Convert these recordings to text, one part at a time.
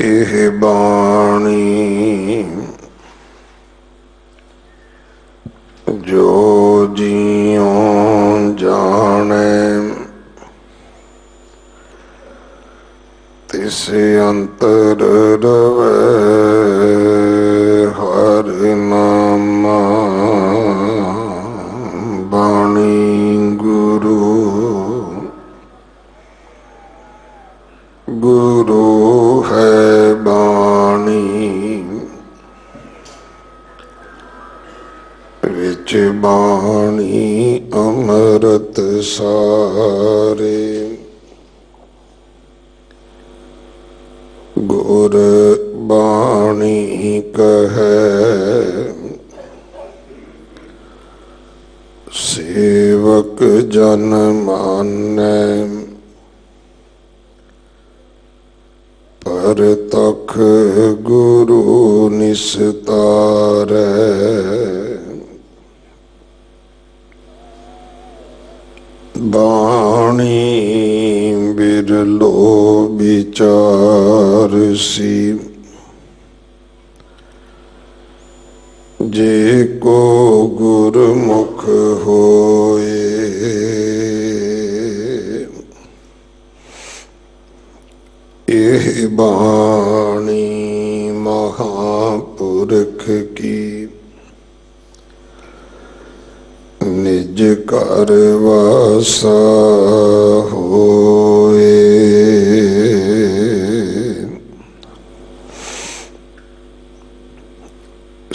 एह बाणी जो जियों जाने तिस अंतर रवे हर नामा बाणी गुरु गुरु है बाणी विच बाणी अमृत सारे गुर बाणी कहे सेवक जन मानै पर तख गुरु निस्तारै बाणी बिरलो विचार सी जे को गुरमुख होए एह बाणी महापुरख की निज घर वासा होए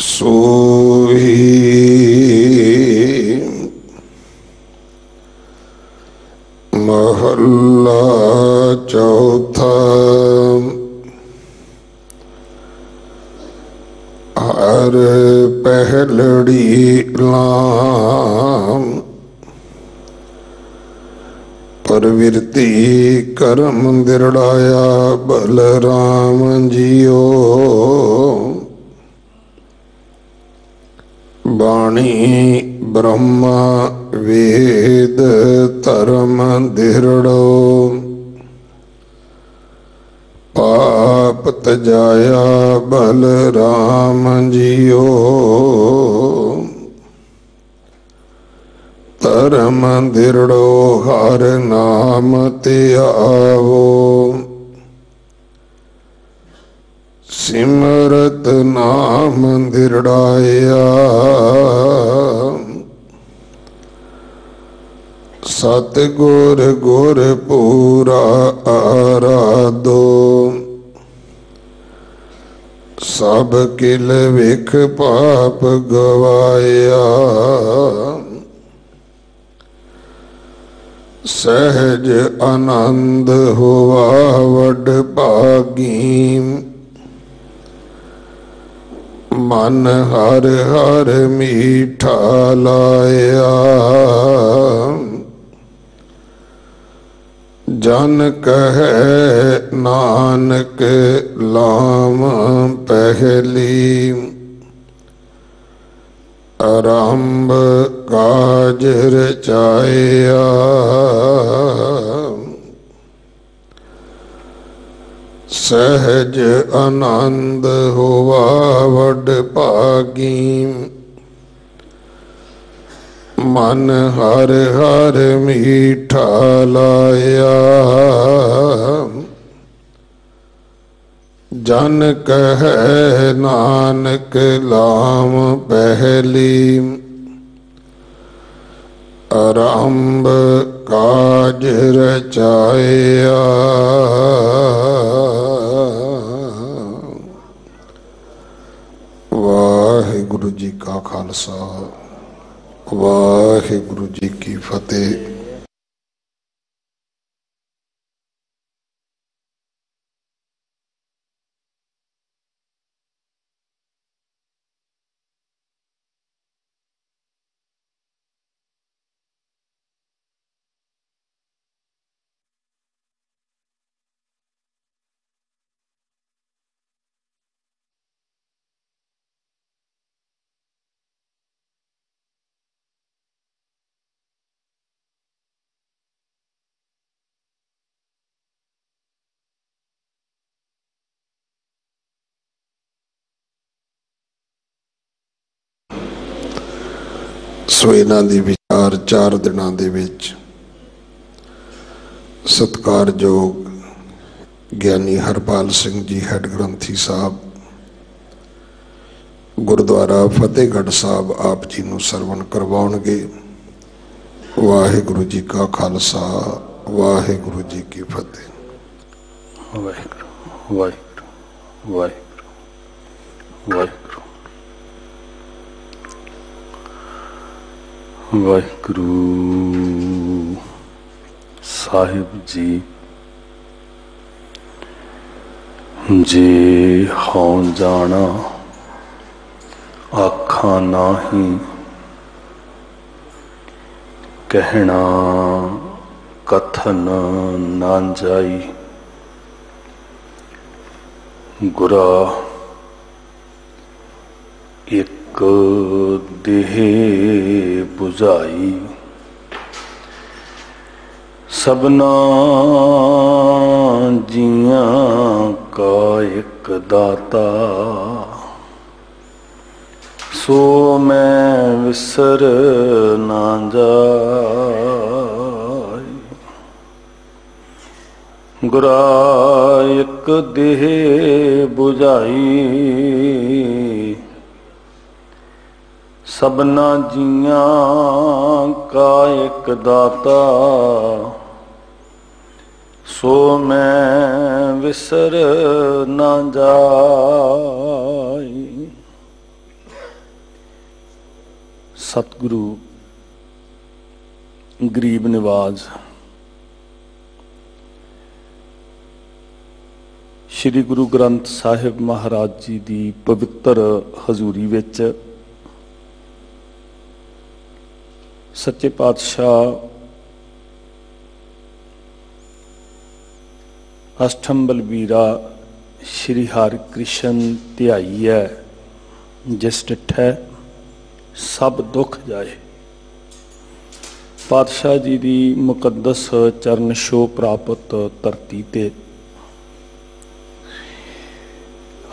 सोही महला चौथा हर पहलड़ी लाम प्रवृत्ति कर्म दृढ़ाया बलराम जियो बाणी ब्रह्मा वेद धर्म दृढ़ो पाप तजाया बलराम जियो धर्म दृढ़ो हर नाम ते आवो सिमरत नाम दृढ़ाया सतगुर गुर पूरा आराधो सब किल विख पाप गवाया सहज आनंद हुआ वड भागी मन हर हर मीठा लाया जन कहे नानक लाम पहली आरंभ काज रचाया सहज आनंद हुआ वड भागी मन हर हर मीठा लाया जन कहे नानक लाम पहली आरंभ काज रचाया वाहिगुरु जी का खालसा वाहिगुरु जी की फतेह। ਸੋ ਇਹਨਾਂ ਦੀ ਵਿਚਾਰ 4 ਦਿਨਾਂ ਦੇ ਵਿੱਚ ਸਤਿਕਾਰਯੋਗ ਗਿਆਨੀ ਹਰਪਾਲ ਸਿੰਘ ਜੀ ਹੈਡ ਗ੍ਰੰਥੀ ਸਾਹਿਬ ਗੁਰਦੁਆਰਾ ਫਤਿਹਗੜ੍ਹ ਸਾਹਿਬ ਆਪ ਜੀ ਨੂੰ ਸਰਵਣ ਕਰਵਾਉਣਗੇ। ਵਾਹਿਗੁਰੂ ਜੀ ਕਾ ਖਾਲਸਾ, ਵਾਹਿਗੁਰੂ ਜੀ ਕੀ ਫਤਿਹ। ਵਾਹਿਗੁਰੂ ਵਾਹਿਗੁਰੂ ਵਾਹਿਗੁਰੂ ਵਾਹਿਗੁਰੂ ਵਾਹਿਗੁਰੂ ਸਾਹਿਬ ਜੀ। ਜੇ ਹਉ ਜਾਣਾ ਆਖਾਂ ਨਾਹੀਂ, ਕਹਿਣਾ ਕਥਨ ਨਾ ਜਾਈ। ਗੁਰਾ ਇੱਕ ਦੇਹ 부ਝਾਈ, ਸਭਨਾ ਜੀਆਂ ਕਾ ਇੱਕ ਦਾਤਾ। ਸੋ ਮੈਂ ਵਿਸਰ ਨਾ ਜਾਈ। ਗੁਰਾ ਇੱਕ ਦੇਹ 부ਝਾਈ, ਸਭਨਾ ਜੀਆਂ ਕਾ ਇੱਕ ਦਾਤਾ। ਸੋ ਮੈਂ ਵਿਸਰ ਨਾ ਜਾਈ। ਸਤਿਗੁਰੂ ਗਰੀਬ ਨਿਵਾਜ਼ ਸ਼੍ਰੀ ਗੁਰੂ ਗ੍ਰੰਥ ਸਾਹਿਬ ਮਹਾਰਾਜ ਜੀ ਦੀ ਪਵਿੱਤਰ ਹਜ਼ੂਰੀ ਵਿੱਚ ਸੱਚੇ ਪਾਤਸ਼ਾਹ ਅਸ਼ਟਮ ਬਲਬੀਰਾ ਸ਼੍ਰੀ ਹਰਿ ਕ੍ਰਿਸ਼ਨ ਧਿਆਈ ਹੈ, ਜਿਸ ਡਿਠੈ ਸਭ ਦੁੱਖ ਜਾਏ। ਪਾਤਸ਼ਾਹ ਜੀ ਦੀ ਮੁਕੱਦਸ ਚਰਨ ਛੋਹ ਪ੍ਰਾਪਤ ਧਰਤੀ ਤੇ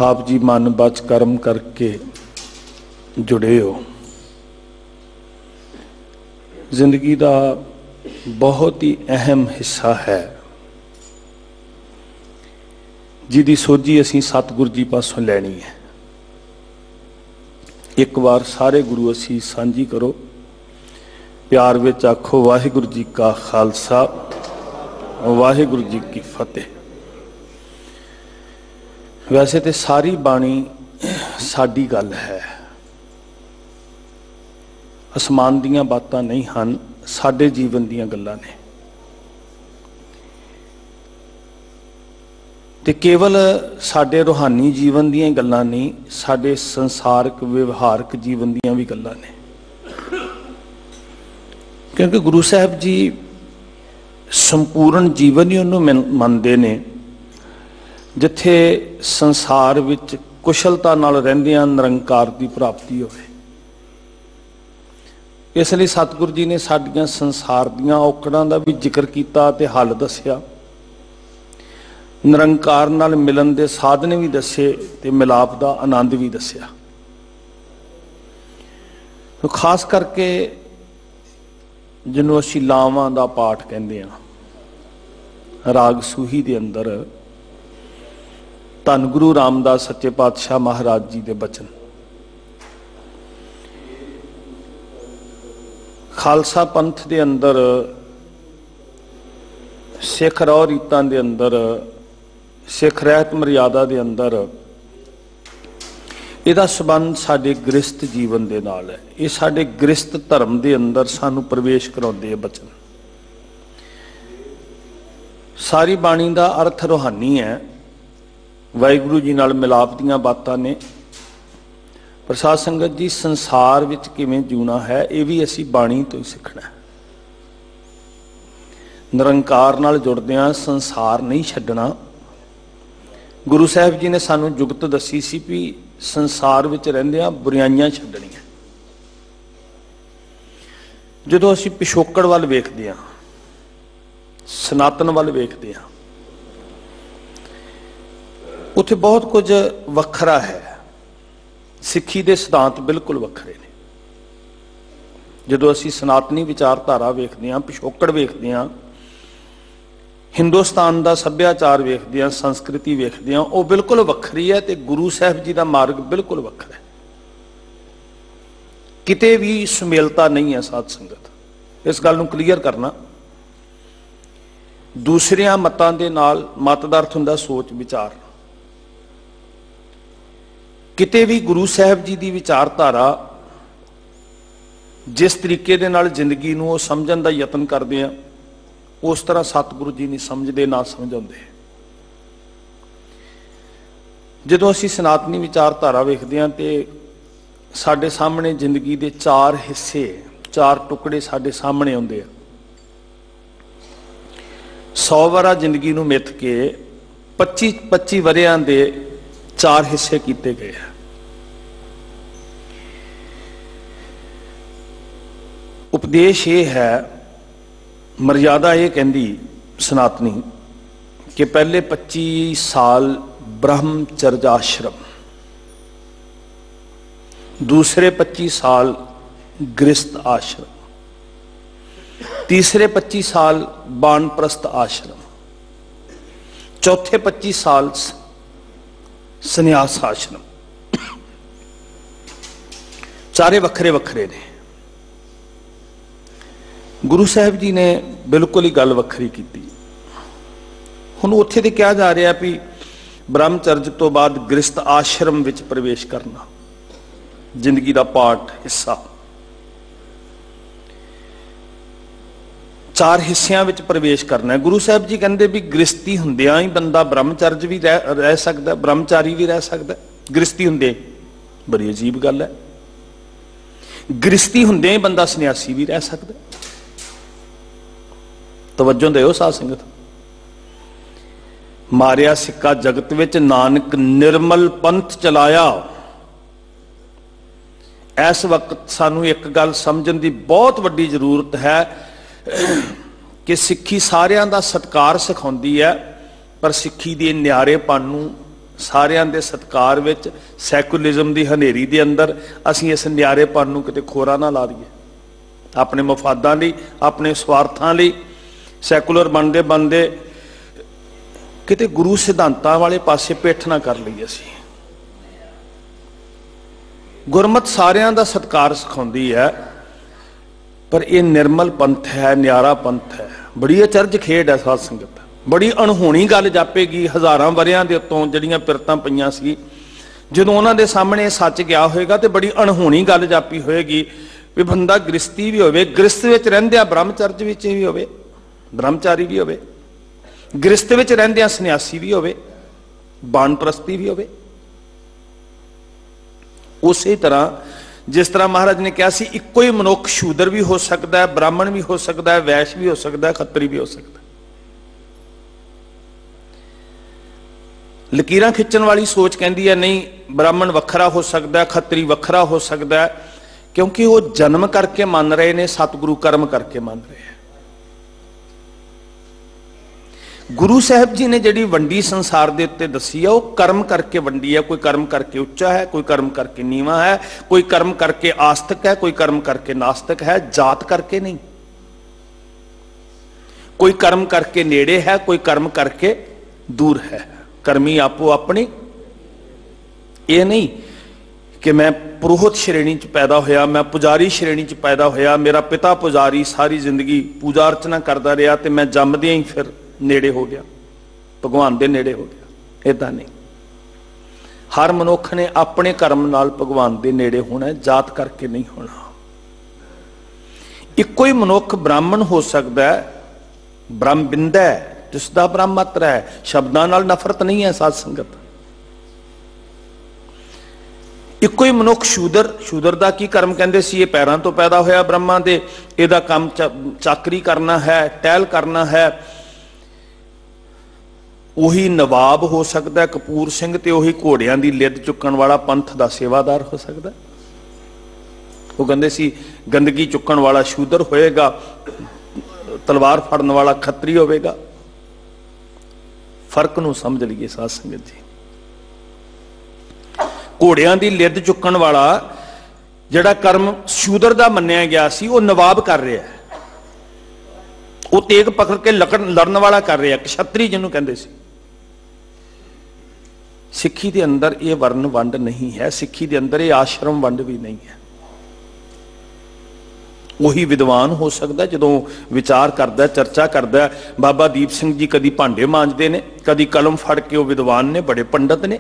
ਆਪ ਜੀ ਮਨ ਬਚ ਕਰਮ ਕਰਕੇ ਜੁੜੇ ਹੋ। ਜ਼ਿੰਦਗੀ ਦਾ ਬਹੁਤ ਹੀ ਅਹਿਮ ਹਿੱਸਾ ਹੈ, ਜਿਹਦੀ ਸੋਝੀ ਅਸੀਂ ਸਤਿਗੁਰੂ ਜੀ ਪਾਸੋਂ ਲੈਣੀ ਹੈ। ਇੱਕ ਵਾਰ ਸਾਰੇ ਗੁਰੂ ਅਸੀਂ ਸਾਂਝੀ ਕਰੋ, ਪਿਆਰ ਵਿੱਚ ਆਖੋ ਵਾਹਿਗੁਰੂ ਜੀ ਕਾ ਖਾਲਸਾ, ਵਾਹਿਗੁਰੂ ਜੀ ਕੀ ਫਤਿਹ। ਵੈਸੇ ਤੇ ਸਾਰੀ ਬਾਣੀ ਸਾਡੀ ਗੱਲ ਹੈ, ਅਸਮਾਨ ਦੀਆਂ ਬਾਤਾਂ ਨਹੀਂ ਹਨ, ਸਾਡੇ ਜੀਵਨ ਦੀਆਂ ਗੱਲਾਂ ਨੇ। ਤੇ ਕੇਵਲ ਸਾਡੇ ਰੂਹਾਨੀ ਜੀਵਨ ਦੀਆਂ ਗੱਲਾਂ ਨਹੀਂ, ਸਾਡੇ ਸੰਸਾਰਕ ਵਿਵਹਾਰਕ ਜੀਵਨ ਦੀਆਂ ਵੀ ਗੱਲਾਂ ਨੇ। ਕਿਉਂਕਿ ਗੁਰੂ ਸਾਹਿਬ ਜੀ ਸੰਪੂਰਨ ਜੀਵਨ ਹੀ ਉਹਨੂੰ ਮੰਨਦੇ ਨੇ ਜਿੱਥੇ ਸੰਸਾਰ ਵਿੱਚ ਕੁਸ਼ਲਤਾ ਨਾਲ ਰਹਿੰਦਿਆਂ ਨਿਰੰਕਾਰ ਦੀ ਪ੍ਰਾਪਤੀ ਹੋਵੇ। ਇਸ ਲਈ ਸਤਿਗੁਰੂ ਜੀ ਨੇ ਸਾਡੀਆਂ ਸੰਸਾਰ ਦੀਆਂ ਔਕੜਾਂ ਦਾ ਵੀ ਜ਼ਿਕਰ ਕੀਤਾ ਤੇ ਹੱਲ ਦੱਸਿਆ, ਨਿਰੰਕਾਰ ਨਾਲ ਮਿਲਣ ਦੇ ਸਾਧਨ ਵੀ ਦੱਸੇ ਤੇ ਮਿਲਾਪ ਦਾ ਆਨੰਦ ਵੀ ਦੱਸਿਆ। ਸੋ ਖਾਸ ਕਰਕੇ ਜਿਹਨੂੰ ਅਸੀਂ ਲਾਵਾਂ ਦਾ ਪਾਠ ਕਹਿੰਦੇ ਹਾਂ, ਰਾਗ ਸੂਹੀ ਦੇ ਅੰਦਰ ਧੰਨ ਗੁਰੂ ਰਾਮਦਾਸ ਸੱਚੇ ਪਾਤਸ਼ਾਹ ਮਹਾਰਾਜ ਜੀ ਦੇ ਬਚਨ, ਖਾਲਸਾ ਪੰਥ ਦੇ ਅੰਦਰ, ਸਿੱਖ ਰਹੁ ਰੀਤਾਂ ਦੇ ਅੰਦਰ, ਸਿੱਖ ਰਹਿਤ ਮਰਿਆਦਾ ਦੇ ਅੰਦਰ ਇਹਦਾ ਸੰਬੰਧ ਸਾਡੇ ਗ੍ਰਸਤ ਜੀਵਨ ਦੇ ਨਾਲ ਹੈ। ਇਹ ਸਾਡੇ ਗ੍ਰਸਤ ਧਰਮ ਦੇ ਅੰਦਰ ਸਾਨੂੰ ਪ੍ਰਵੇਸ਼ ਕਰਾਉਂਦੇ ਆ ਬਚਨ। ਸਾਰੀ ਬਾਣੀ ਦਾ ਅਰਥ ਰੂਹਾਨੀ ਹੈ, ਵਾਹਿਗੁਰੂ ਜੀ ਨਾਲ ਮਿਲਾਪ ਦੀਆਂ ਬਾਤਾਂ ਨੇ। ਪਰ ਸਾਧ ਸੰਗਤ ਜੀ, ਸੰਸਾਰ ਵਿੱਚ ਕਿਵੇਂ ਜਿਉਣਾ ਹੈ ਇਹ ਵੀ ਅਸੀਂ ਬਾਣੀ ਤੋਂ ਹੀ ਸਿੱਖਣਾ ਹੈ। ਨਿਰੰਕਾਰ ਨਾਲ ਜੁੜਦਿਆਂ ਸੰਸਾਰ ਨਹੀਂ ਛੱਡਣਾ। ਗੁਰੂ ਸਾਹਿਬ ਜੀ ਨੇ ਸਾਨੂੰ ਜੁਗਤ ਦੱਸੀ ਸੀ ਵੀ ਸੰਸਾਰ ਵਿੱਚ ਰਹਿੰਦਿਆਂ ਬੁਰਾਈਆਂ ਛੱਡਣੀਆਂ। ਜਦੋਂ ਅਸੀਂ ਪਿਛੋਕੜ ਵੱਲ ਵੇਖਦੇ ਹਾਂ, ਸਨਾਤਨ ਵੱਲ ਵੇਖਦੇ ਹਾਂ, ਉੱਥੇ ਬਹੁਤ ਕੁਝ ਵੱਖਰਾ ਹੈ। ਸਿੱਖੀ ਦੇ ਸਿਧਾਂਤ ਬਿਲਕੁਲ ਵੱਖਰੇ ਨੇ। ਜਦੋਂ ਅਸੀਂ ਸਨਾਤਨੀ ਵਿਚਾਰਧਾਰਾ ਵੇਖਦੇ ਹਾਂ, ਪਿਛੋਕੜ ਵੇਖਦੇ ਹਾਂ, ਹਿੰਦੁਸਤਾਨ ਦਾ ਸੱਭਿਆਚਾਰ ਵੇਖਦੇ ਹਾਂ, ਸੰਸਕ੍ਰਿਤੀ ਵੇਖਦੇ ਹਾਂ, ਉਹ ਬਿਲਕੁਲ ਵੱਖਰੀ ਹੈ ਤੇ ਗੁਰੂ ਸਾਹਿਬ ਜੀ ਦਾ ਮਾਰਗ ਬਿਲਕੁਲ ਵੱਖਰਾ ਹੈ। ਕਿਤੇ ਵੀ ਸੁਮੇਲਤਾ ਨਹੀਂ ਹੈ ਸਾਧ ਸੰਗਤ, ਇਸ ਗੱਲ ਨੂੰ ਕਲੀਅਰ ਕਰਨਾ। ਦੂਸਰਿਆਂ ਮਤਾਂ ਦੇ ਨਾਲ, ਮਤ ਦਾ ਅਰਥ ਹੁੰਦਾ ਸੋਚ ਵਿਚਾਰ, ਕਿਤੇ ਵੀ ਗੁਰੂ ਸਾਹਿਬ ਜੀ ਦੀ ਵਿਚਾਰਧਾਰਾ ਜਿਸ ਤਰੀਕੇ ਦੇ ਨਾਲ ਜ਼ਿੰਦਗੀ ਨੂੰ ਉਹ ਸਮਝਣ ਦਾ ਯਤਨ ਕਰਦੇ ਆ, ਉਸ ਤਰ੍ਹਾਂ ਸਤਿਗੁਰੂ ਜੀ ਨਹੀਂ ਸਮਝਦੇ, ਨਾ ਸਮਝਾਉਂਦੇ। ਜਦੋਂ ਅਸੀਂ ਸਨਾਤਨੀ ਵਿਚਾਰਧਾਰਾ ਵੇਖਦੇ ਹਾਂ ਤੇ ਸਾਡੇ ਸਾਹਮਣੇ ਜ਼ਿੰਦਗੀ ਦੇ 4 ਹਿੱਸੇ, 4 ਟੁਕੜੇ ਸਾਡੇ ਸਾਹਮਣੇ ਆਉਂਦੇ ਆ। 100 ਵਰਾ ਜ਼ਿੰਦਗੀ ਨੂੰ ਮਿੱਥ ਕੇ 25 ਵਰਿਆਂ ਦੇ 4 ਹਿੱਸੇ ਕੀਤੇ ਗਏ ਆ। ਉਪਦੇਸ਼ ਇਹ ਹੈ, ਮਰਿਆਦਾ ਇਹ ਕਹਿੰਦੀ ਸਨਾਤਨੀ ਕਿ ਪਹਿਲੇ 25 ਸਾਲ ਬ੍ਰਹਮਚਰਜ ਆਸ਼ਰਮ, दूसरे 25 साल गृहस्थ आश्रम, तीसरे 25 साल बानप्रस्थ आश्रम, चौथे 25 साल संन्यास आश्रम। चारे वखरे वखरे ने। गुरु साहब जी ने बिल्कुल ही गल वखरी की। हुण उत्थे ते कहा जा रहा भी ब्रह्मचर्ज तो बाद गृहस्थ आश्रम विच प्रवेश करना, जिंदगी का पार्ट हिस्सा। 4 हिस्सियां विच प्रवेश करना है। गुरु साहब जी कहते भी गृहस्थी हुंदियां ही बंदा ब्रह्मचर्ज भी रह सकता, ब्रह्मचारी भी रह सकता। गृहस्थी हुंदे बड़ी अजीब गल है। गृहस्थी हुंदे ही बंदा सन्यासी भी रह सकता। तवज्जो दिओ साध संगत। मारिया सिक्का जगत विच नानक निर्मल पंथ चलाया। इस वक्त सानू एक गल समझण दी बहुत वड्डी जरूरत है कि सिक्खी सारियां दा सत्कार सिखाउंदी है, पर सिक्खी दे न्यारेपन नूं सारियां दे सत्कार विच सैकुलरिज्म दी हनेरी दे अंदर असीं इस न्यारेपन नूं किते खोरा ना ला दईए। अपने मफादां लई, अपने स्वार्थां लई सैकुलर बनदे बनदे किते गुरु सिद्धांतां वाले पासे पिठ ना कर लईए। असीं गुरमत सारियां दा सत्कार सिखाउंदी है, पर यह निर्मल पंथ है, न्यारा पंथ है। बड़ी अचरज खेड है साध संगत। बड़ी अणहोणी गल जापेगी हज़ारां वरियां दे उत्तों जिहड़ियां पिरतां पईयां सी, जदों उन्हां दे सामने सच गया होएगा तो बड़ी अणहोणी गल जापी होएगी भी बंदा गृहस्थी भी होवे, गृहस्थ विच रहिंदिआं ब्रह्मचर्ज विच भी होवे, ब्रह्मचारी भी होवे, गृहस्थ विच रहिंदिआं सन्यासी भी होवे, बानप्रस्ती भी होवे। उसी तरह जिस तरह महाराज ने कहा सी, इक्को ही मनुख शूदर भी हो सकता है, ब्राह्मण भी हो सकता है, वैश्य भी हो सकता है, खत्तरी भी हो सकता है। लकीरां खिंचण वाली सोच कहती है नहीं, ब्राह्मण वखरा हो सकता है, खत्तरी वखरा हो सकता है, क्योंकि वो जन्म करके मान रहे ने, सतगुरु कर्म करके मान रहे हैं। गुरु साहब जी ने जिहड़ी वंडी संसार दे उत्ते दसी है, वो कर्म करके वंडी है। कोई कर्म करके उच्चा है, कोई कर्म करके नीवा है, कोई कर्म करके आस्तिक है, कोई कर्म करके नास्तिक है, जात करके नहीं। कोई कर्म करके नेड़े है, कोई कर्म करके दूर है। कर्मी आपो अपनी। ये नहीं कि मैं पुरोहित श्रेणी च पैदा होया, मैं पुजारी श्रेणी च पैदा होया, मेरा पिता पुजारी सारी जिंदगी पूजा अर्चना करता रहा तो मैं जमदे ही फिर नेड़े हो गया, भगवान दे नेड़े हो गया। इदां नहीं। हर मनुख ने अपने कर्म नाल भगवान दे नेड़े होना है, जात करके नहीं होना। इक्को ही मनुख ब्राह्मण हो सकता है, ब्रह्म बिंदा है, जिसदा ब्रह्म मात्र है। शब्दां नाल नफरत नहीं है साध संगत। इक्को ही मनुख शूदर, शूदर दा की कर्म कहंदे सी, ये पैरां तो पैदा होया ब्रह्मा दे, इहदा काम चाकरी करना है, टहल करना है। उही नवाब हो सकता है कपूर सिंह, ते उही घोड़ियां दी लिद चुकण वाला पंथ दा सेवादार हो सकता है। वो कहंदे सी गंदगी चुकण वाला शूदर होएगा, तलवार फड़न वाला खत्तरी होवेगा। फर्क नूं समझ लीए साध संगत जी। घोड़ियां दी लिद चुकण वाला ਜਿਹੜਾ ਕਰਮ ਸ਼ੂਦਰ ਦਾ ਮੰਨਿਆ ਗਿਆ ਸੀ ਉਹ ਨਵਾਬ ਕਰ ਰਿਹਾ ਹੈ, ਉਹ ਤੇਗ ਪਕੜ ਕੇ ਲੜਨ ਵਾਲਾ ਕਰ ਰਿਹਾ, ਕਸ਼ਤਰੀ ਜਿਹਨੂੰ ਕਹਿੰਦੇ ਸੀ। ਸਿੱਖੀ ਦੇ ਅੰਦਰ ਇਹ ਵਰਨ ਵੰਡ ਨਹੀਂ ਹੈ, ਸਿੱਖੀ ਦੇ ਅੰਦਰ ਇਹ ਆਸ਼ਰਮ ਵੰਡ ਵੀ ਨਹੀਂ ਹੈ। ਉਹੀ ਵਿਦਵਾਨ ਹੋ ਸਕਦਾ ਜਦੋਂ ਵਿਚਾਰ ਕਰਦਾ, ਚਰਚਾ ਕਰਦਾ। ਬਾਬਾ ਦੀਪ ਸਿੰਘ ਜੀ ਕਦੀ ਭਾਂਡੇ ਮਾਂਜਦੇ ਨੇ, ਕਦੀ ਕਲਮ ਫੜ ਕੇ ਉਹ ਵਿਦਵਾਨ ਨੇ, ਬੜੇ ਪੰਡਤ ਨੇ,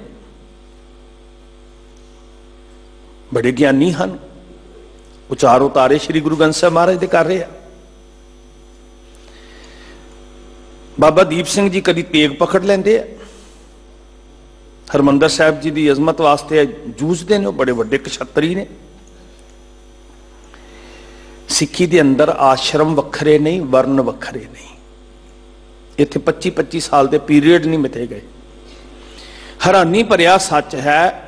ਬੜੇ ਗਿਆਨੀ ਹਨ। ਉਚਾਰ ਉਤਾਰੇ ਸ੍ਰੀ ਗੁਰੂ ਗ੍ਰੰਥ ਸਾਹਿਬ ਮਹਾਰਾਜ ਦੇ ਕਰ ਰਹੇ ਆ। ਬਾਬਾ ਦੀਪ ਸਿੰਘ ਜੀ ਕਦੀ ਤੇਗ ਪਕੜ ਲੈਂਦੇ ਆ, ਹਰਮੰਦਰ ਸਾਹਿਬ ਜੀ ਦੀ ਅਜ਼ਮਤ ਵਾਸਤੇ ਜੂਝਦੇ ਨੇ, ਉਹ ਬੜੇ ਵੱਡੇ ਕਸ਼ਤਰੀ ਨੇ। ਸਿੱਖੀ ਦੇ ਅੰਦਰ ਆਸ਼ਰਮ ਵੱਖਰੇ ਨਹੀਂ, ਵਰਨ ਵੱਖਰੇ ਨਹੀਂ। ਇੱਥੇ 25-25 ਸਾਲ ਦੇ ਪੀਰੀਅਡ ਨਹੀਂ ਮਿਥੇ ਗਏ। ਹੈਰਾਨੀ ਭਰਿਆ ਸੱਚ ਹੈ,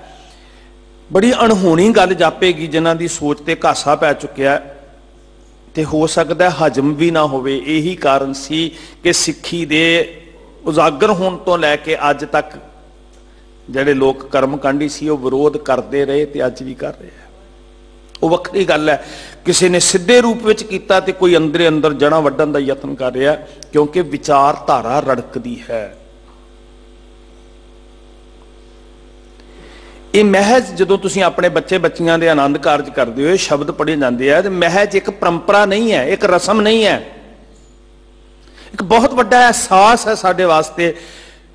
ਬੜੀ ਅਣਹੋਣੀ ਗੱਲ ਜਾਪੇਗੀ ਜਿਨ੍ਹਾਂ ਦੀ ਸੋਚ ਤੇ ਘਾਸਾ ਪੈ ਚੁੱਕਿਆ ਤੇ ਹੋ ਸਕਦਾ ਹਜਮ ਵੀ ਨਾ ਹੋਵੇ। ਇਹੀ ਕਾਰਨ ਸੀ ਕਿ ਸਿੱਖੀ ਦੇ ਉਜਾਗਰ ਹੋਣ ਤੋਂ ਲੈ ਕੇ ਅੱਜ ਤੱਕ ਜਿਹੜੇ ਲੋਕ ਕਰਮਕਾਂਡੀ ਸੀ ਉਹ ਵਿਰੋਧ ਕਰਦੇ ਰਹੇ ਤੇ ਅੱਜ ਵੀ ਕਰ ਰਹੇ ਆ। ਉਹ ਵੱਖਰੀ ਗੱਲ ਹੈ, ਕਿਸੇ ਨੇ ਸਿੱਧੇ ਰੂਪ ਵਿੱਚ ਕੀਤਾ ਤੇ ਕੋਈ ਅੰਦਰੇ ਅੰਦਰ ਜੜ੍ਹਾਂ ਵੱਢਣ ਦਾ ਯਤਨ ਕਰ ਰਿਹਾ, ਕਿਉਂਕਿ ਵਿਚਾਰਧਾਰਾ ਰੜਕਦੀ ਹੈ। ਇਹ ਮਹਿਜ ਜਦੋਂ ਤੁਸੀਂ ਆਪਣੇ ਬੱਚੇ ਬੱਚੀਆਂ ਦੇ ਆਨੰਦ ਕਾਰਜ ਕਰਦੇ ਹੋ, ਸ਼ਬਦ ਪੜ੍ਹੇ ਜਾਂਦੇ ਆ, ਤੇ ਮਹਿਜ ਇੱਕ ਪਰੰਪਰਾ ਨਹੀਂ ਹੈ, ਇੱਕ ਰਸਮ ਨਹੀਂ ਹੈ, ਇੱਕ ਬਹੁਤ ਵੱਡਾ ਅਹਿਸਾਸ ਹੈ ਸਾਡੇ ਵਾਸਤੇ।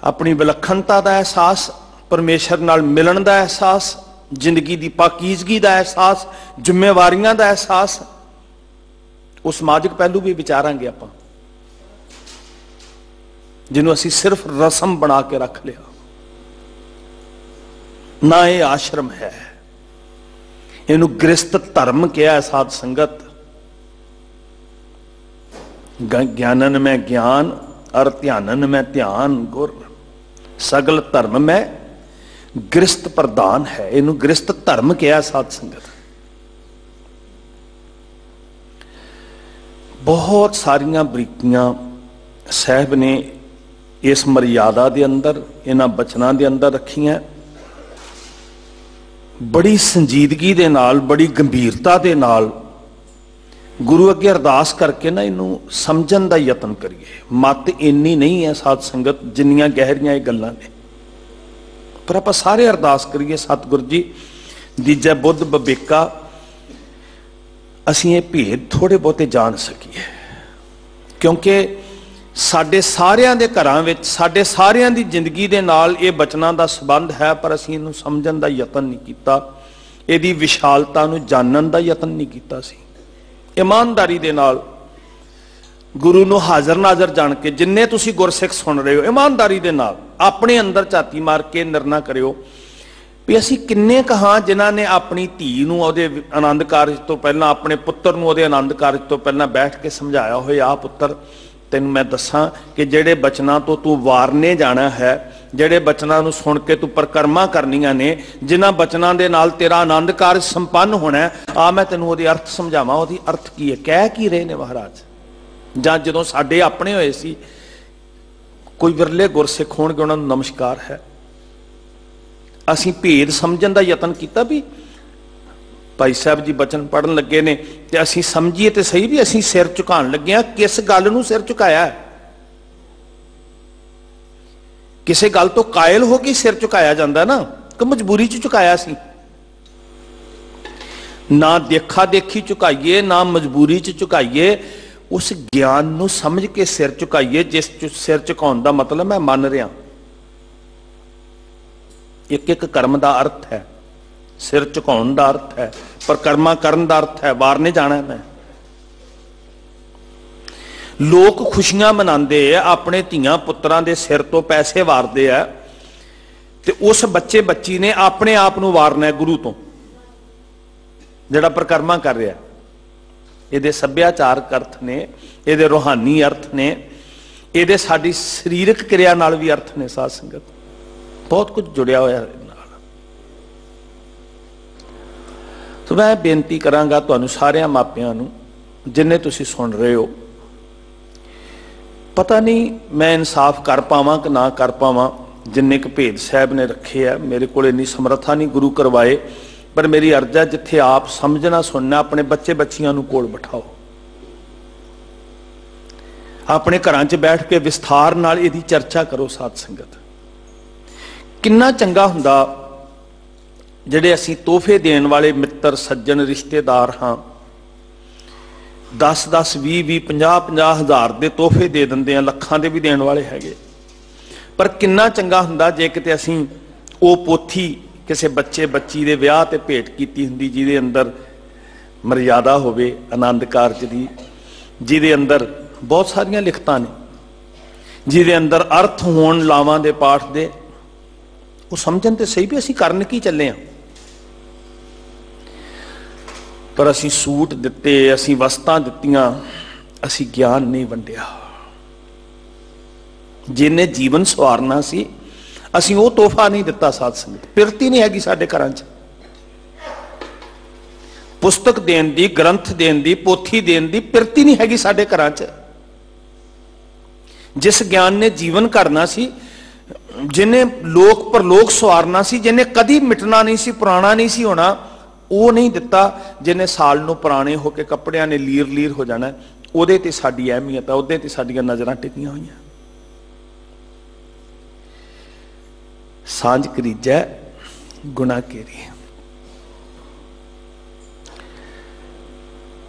ਆਪਣੀ ਵਿਲੱਖਣਤਾ ਦਾ ਅਹਿਸਾਸ, ਪਰਮੇਸ਼ਰ ਨਾਲ ਮਿਲਣ ਦਾ ਅਹਿਸਾਸ, ਜ਼ਿੰਦਗੀ ਦੀ ਪਾਕੀਜ਼ਗੀ ਦਾ ਅਹਿਸਾਸ, ਜ਼ਿੰਮੇਵਾਰੀਆਂ ਦਾ ਅਹਿਸਾਸ। ਉਹ ਸਮਾਜਿਕ ਪਹਿਲੂ ਵੀ ਵਿਚਾਰਾਂਗੇ ਆਪਾਂ, ਜਿਹਨੂੰ ਅਸੀਂ ਸਿਰਫ ਰਸਮ ਬਣਾ ਕੇ ਰੱਖ ਲਿਆ। ਨਾ ਇਹ ਆਸ਼ਰਮ ਹੈ, ਇਹਨੂੰ ਗ੍ਰਸਤ ਧਰਮ ਕਿਹਾ ਸਾਧ ਸੰਗਤ। ਗਿਆਨਨ ਮੈਂ ਗਿਆਨ ਅਰ ਧਿਆਨਨ ਮੈਂ ਧਿਆਨ ਗੁਰ, ਸਗਲ ਧਰਮ ਮੈਂ ਗ੍ਰਸਤ ਪ੍ਰਧਾਨ ਹੈ। ਇਹਨੂੰ ਗ੍ਰਸਤ ਧਰਮ ਕਿਹਾ ਸਾਧ ਸੰਗਤ। ਬਹੁਤ ਸਾਰੀਆਂ ਬਰੀਕੀਆਂ ਸਾਹਿਬ ਨੇ ਇਸ ਮਰਿਆਦਾ ਦੇ ਅੰਦਰ, ਇਹਨਾਂ ਬਚਨਾਂ ਦੇ ਅੰਦਰ ਰੱਖੀਆਂ। ਬੜੀ ਸੰਜੀਦਗੀ ਦੇ ਨਾਲ, ਬੜੀ ਗੰਭੀਰਤਾ ਦੇ ਨਾਲ ਗੁਰੂ ਅੱਗੇ ਅਰਦਾਸ ਕਰਕੇ ਨਾ ਇਹਨੂੰ ਸਮਝਣ ਦਾ ਯਤਨ ਕਰੀਏ। ਮਤ ਇੰਨੀ ਨਹੀਂ ਹੈ ਸਾਧ ਸੰਗਤ ਜਿੰਨੀਆਂ ਗਹਿਰੀਆਂ ਇਹ ਗੱਲਾਂ ਨੇ, ਪਰ ਆਪਾਂ ਸਾਰੇ ਅਰਦਾਸ ਕਰੀਏ, ਸਤਿਗੁਰ ਜੀ ਦੀਜੈ ਬੁੱਧ ਬਵੇਕਾ, ਅਸੀਂ ਇਹ ਭੇਦ ਥੋੜੇ ਬਹੁਤੇ ਜਾਣ ਸਕੀਏ। ਕਿਉਂਕਿ ਸਾਡੇ ਸਾਰਿਆਂ ਦੇ ਘਰਾਂ ਵਿੱਚ, ਸਾਡੇ ਸਾਰਿਆਂ ਦੀ ਜ਼ਿੰਦਗੀ ਦੇ ਨਾਲ ਇਹ ਬਚਨਾਂ ਦਾ ਸੰਬੰਧ ਹੈ, ਪਰ ਅਸੀਂ ਇਹਨੂੰ ਸਮਝਣ ਦਾ ਯਤਨ ਨਹੀਂ ਕੀਤਾ, ਇਹਦੀ ਵਿਸ਼ਾਲਤਾ ਨੂੰ ਜਾਣਨ ਦਾ ਯਤਨ ਨਹੀਂ ਕੀਤਾ ਸੀ। ਇਮਾਨਦਾਰੀ ਦੇ ਨਾਲ ਗੁਰੂ ਨੂੰ ਹਾਜ਼ਰ ਨਾਜ਼ਰ ਜਾਣ ਕੇ, ਜਿੰਨੇ ਤੁਸੀਂ ਗੁਰਸਿੱਖ ਸੁਣ ਰਹੇ ਹੋ, ਇਮਾਨਦਾਰੀ ਦੇ ਨਾਲ ਆਪਣੇ ਅੰਦਰ ਝਾਤੀ ਮਾਰ ਕੇ ਨਿਰਣਾ ਕਰਿਓ ਵੀ ਅਸੀਂ ਕਿੰਨੇ ਕਹਾਂ ਜਿਨ੍ਹਾਂ ਨੇ ਆਪਣੀ ਧੀ ਨੂੰ ਉਹਦੇ ਆਨੰਦ ਕਾਰਜ ਤੋਂ ਪਹਿਲਾਂ, ਆਪਣੇ ਪੁੱਤਰ ਨੂੰ ਉਹਦੇ ਆਨੰਦ ਕਾਰਜ ਤੋਂ ਪਹਿਲਾਂ ਬੈਠ ਕੇ ਸਮਝਾਇਆ ਹੋਏ, ਆ ਪੁੱਤਰ ਤੈਨੂੰ ਮੈਂ ਦੱਸਾਂ ਕਿ ਜਿਹੜੇ ਬਚਨਾਂ ਤੋਂ ਤੂੰ ਵਾਰਨੇ ਜਾਣਾ ਹੈ, ਜਿਹੜੇ ਬਚਨਾਂ ਨੂੰ ਸੁਣ ਕੇ ਤੂੰ ਪਰਕਰਮਾਂ ਕਰਨੀਆਂ ਨੇ, ਜਿਨ੍ਹਾਂ ਬਚਨਾਂ ਦੇ ਨਾਲ ਤੇਰਾ ਆਨੰਦ ਕਾਰਜ ਸੰਪੰਨ ਹੋਣਾ, ਆ ਮੈਂ ਤੈਨੂੰ ਉਹਦੇ ਅਰਥ ਸਮਝਾਵਾਂ। ਉਹਦੀ ਅਰਥ ਕੀ ਹੈ, ਕਹਿ ਕੀ ਰਹੇ ਨੇ ਮਹਾਰਾਜ। ਜਾਂ ਜਦੋਂ ਸਾਡੇ ਆਪਣੇ ਹੋਏ ਸੀ, ਕੋਈ ਵਿਰਲੇ ਗੁਰਸਿੱਖ ਹੋਣਗੇ, ਉਹਨਾਂ ਨੂੰ ਨਮਸਕਾਰ ਹੈ। ਅਸੀਂ ਭੇਦ ਸਮਝਣ ਦਾ ਯਤਨ ਕੀਤਾ ਵੀ ਭਾਈ ਸਾਹਿਬ ਜੀ ਬਚਨ ਪੜਨ ਲੱਗੇ ਨੇ ਤੇ ਅਸੀਂ ਸਮਝੀਏ ਤੇ ਸਹੀ ਵੀ ਅਸੀਂ ਸਿਰ ਝੁਕਾਉਣ ਲੱਗੇ ਆ। ਕਿਸ ਗੱਲ ਨੂੰ ਸਿਰ ਝੁਕਾਇਆ? ਕਿਸੇ ਗੱਲ ਤੋਂ ਕਾਇਲ ਹੋ ਕੇ ਸਿਰ ਝੁਕਾਇਆ ਜਾਂਦਾ ਨਾ, ਕਿ ਮਜਬੂਰੀ ਚ ਝੁਕਾਇਆ ਸੀ? ਨਾ ਦੇਖਾ ਦੇਖੀ ਝੁਕਾਈਏ, ਨਾ ਮਜਬੂਰੀ ਚ ਝੁਕਾਈਏ, ਉਸ ਗਿਆਨ ਨੂੰ ਸਮਝ ਕੇ ਸਿਰ ਝੁਕਾਈਏ, ਜਿਸ ਸਿਰ ਝੁਕਾਉਣ ਦਾ ਮਤਲਬ ਮੈਂ ਮੰਨ ਰਿਹਾ। ਇੱਕ ਇੱਕ ਕਰਮ ਦਾ ਅਰਥ ਹੈ, ਸਿਰ ਝੁਕਾਉਣ ਦਾ ਅਰਥ ਹੈ, ਪਰਕਰਮਾ ਕਰਨ ਦਾ ਅਰਥ ਹੈ, ਵਾਰਨੇ ਜਾਣਾ ਮੈਂ। ਲੋਕ ਖੁਸ਼ੀਆਂ ਮਨਾਉਂਦੇ ਆ, ਆਪਣੇ ਧੀਆਂ ਪੁੱਤਰਾਂ ਦੇ ਸਿਰ ਤੋਂ ਪੈਸੇ ਵਾਰਦੇ ਆ, ਤੇ ਉਸ ਬੱਚੇ ਬੱਚੀ ਨੇ ਆਪਣੇ ਆਪ ਨੂੰ ਵਾਰਨਾ ਗੁਰੂ ਤੋਂ, ਜਿਹੜਾ ਪਰਕਰਮਾ ਕਰ ਰਿਹਾ। ਇਹਦੇ ਸੱਭਿਆਚਾਰਕ ਅਰਥ ਨੇ, ਇਹਦੇ ਰੂਹਾਨੀ ਅਰਥ ਨੇ, ਇਹਦੇ ਸਾਡੀ ਸਰੀਰਕ ਕਿਰਿਆ ਨਾਲ ਵੀ ਅਰਥ ਨੇ। ਸਾਧ ਸੰਗਤ ਬਹੁਤ ਕੁਝ ਜੁੜਿਆ ਹੋਇਆ ਨਾਲ। ਸੋ ਮੈਂ ਬੇਨਤੀ ਕਰਾਂਗਾ ਤੁਹਾਨੂੰ ਸਾਰਿਆਂ ਮਾਪਿਆਂ ਨੂੰ, ਜਿੰਨੇ ਤੁਸੀਂ ਸੁਣ ਰਹੇ ਹੋ, ਪਤਾ ਨਹੀਂ ਮੈਂ ਇਨਸਾਫ ਕਰ ਪਾਵਾਂ ਕਿ ਨਾ ਕਰ ਪਾਵਾਂ। ਜਿੰਨੇ ਕੁ ਭੇਦ ਸਾਹਿਬ ਨੇ ਰੱਖੇ ਆ, ਮੇਰੇ ਕੋਲ ਇੰਨੀ ਸਮਰੱਥਾ ਨਹੀਂ ਗੁਰੂ ਕਰਵਾਏ पर मेरी अर्ज है जिथे आप समझना सुनना अपने बच्चे बच्चियां नूं कोल बिठाओ, अपने घरां 'च बैठ के विस्तार नाल इहदी चर्चा करो। साध संगत किन्ना चंगा हुंदा जिहड़े असीं तोहफे देण वाले मित्र सज्जन रिश्तेदार हाँ, 10-10 20-20 50-50 हज़ार के तोहफे दे दिंदे आ, लखां दे भी देण वाले हैगे। पर किन्ना चंगा हुंदा जे किते असीं वो पोथी किसी बच्चे बच्ची दे विआह ते भेंट कीती हुंदी जिहदे अंदर मर्यादा होवे आनंद कारज दी, जिहदे अंदर बहुत सारियां लिखतां ने, जिहदे अंदर अर्थ होण लावां दे पाठ दे, वो समझण ते सही भी असीं करन की चले आ। पर असीं सूट दिते, असीं वस्तां दित्तियां, असीं ज्ञान नहीं वंडिया। जिन्हें जीवन सवारना सी असीं वो तोहफा नहीं दिता। साध संगत पिरती नहीं हैगी साडे घरां 'च, पुस्तक देण दी, ग्रंथ देण दी, पोथी देण दी पिरती नहीं हैगी साडे घरां 'च। जिस ज्ञान ने जीवन करना सी, जिन्हें लोक परलोक सवारना सी, जिन्हें कदी मिटना नहीं सी, पुराना नहीं सी होना, वो नहीं दिता। जिन्हें साल नूं पुराने होकर कपड़ियां ने लीर लीर हो जाना, उहदे ते साडी अहमियत है, उहदे ते साडीआं नज़रां टिकियां होईआं। सांझ करीजै गुना केरी।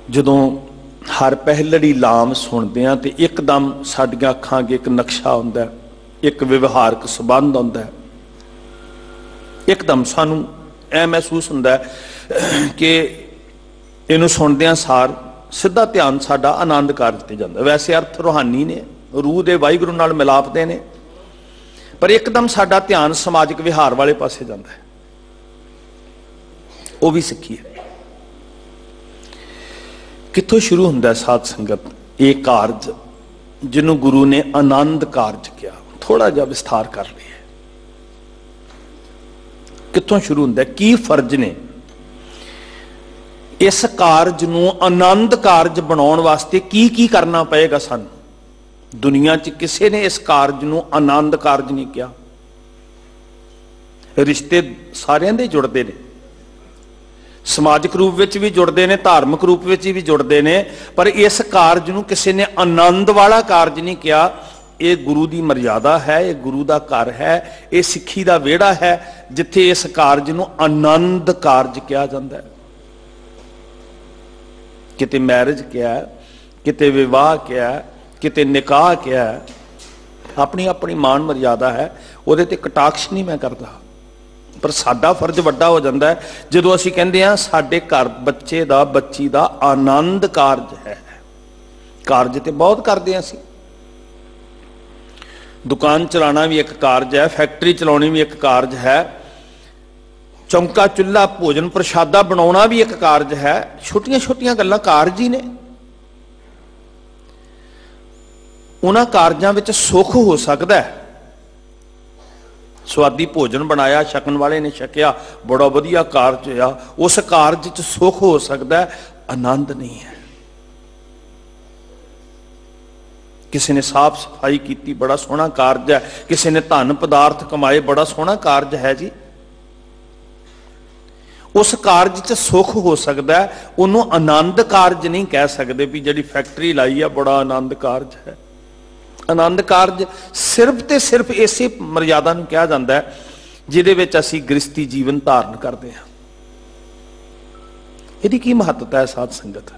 जदों हर पहलड़ी लाम सुनते हैं तो एकदम साडियां अखां अगे एक नक्शा हुंदा है, एक व्यवहारक संबंध हुंदा है। एकदम सानू ऐ महसूस हुंदा है कि इनू सुनदियां सार सीधा ध्यान साडा आनंद कारज ते जांदा। वैसे अर्थ रूहानी ने, रूह दे वाहिगुरू नाल मिलाप दे ने, पर एकदम साडा ध्यान समाजिक विहार वाले पासे जांदा है। वो भी सिੱਖੀ है। कित्थों शुरू हुंदा है साध संगत ये कारज जिन्हों गुरु ने आनंद कारज किया? थोड़ा जिहा विस्तार कर लिया। कित्थों शुरू हुंदा है, की फर्ज ने इस कारज नूं आनंद कारज बनाउण वास्ते की करना पएगा सानूं? दुनिया च किसी ने इस कारज नूं आनंद कारज नहीं किया। रिश्ते सारियां दे जुड़दे ने, समाजिक रूप विच भी जुड़दे ने, धार्मिक रूप विच भी जुड़दे ने, पर इस कारज नूं किसी ने आनंद वाला कारज नहीं किया। ये गुरु की मर्यादा है, ये गुरु का घर है, ये सिੱਖੀ का वेड़ा है जिथे इस कारज नूं आनंद कारज किया जाता है। किते मैरिज किया, किते विवाह किया, किते निकाह किया, अपनी अपनी मान मर्यादा है, उहदे ते कटाक्ष नहीं मैं करता। पर साडा फर्ज वड्डा हो जाता है जदों असीं कहंदे हां साडे घर बच्चे दा बच्ची दा आनंद कारज है। कारज ते बहुत करदे हां असीं। दुकान चलाना भी एक कारज है, फैक्ट्री चलाउणी भी एक कारज है, चौंका चुल्हा भोजन प्रशादा बनाउणा भी एक कारज है। छोटियां छोटियां गल्लां कारज ही ने। उन्हां कारजां विच सुख हो सकदा है। स्वादी भोजन बनाया, छकन वाले ने छकिया, बड़ा वधिया कारज होया, उस कारज च सुख हो सकता है, आनंद नहीं है। किसी ने साफ सफाई की, बड़ा सोहना कारज है। किसी ने धन पदार्थ कमाए, बड़ा सोहना कारज है जी। उस कारज च सुख हो सकता है, उन्होंने आनंद कारज नहीं कह सकते भी जिहड़ी फैक्ट्री लाई है बड़ा आनंद कारज है। आनंद कारज सिर्फ ते सिर्फ इसे मर्यादा नूं कहा जाता है जिहदे विच असीं गृहस्थी जीवन धारण करते हैं। इहदी की महत्ता है साध संगत?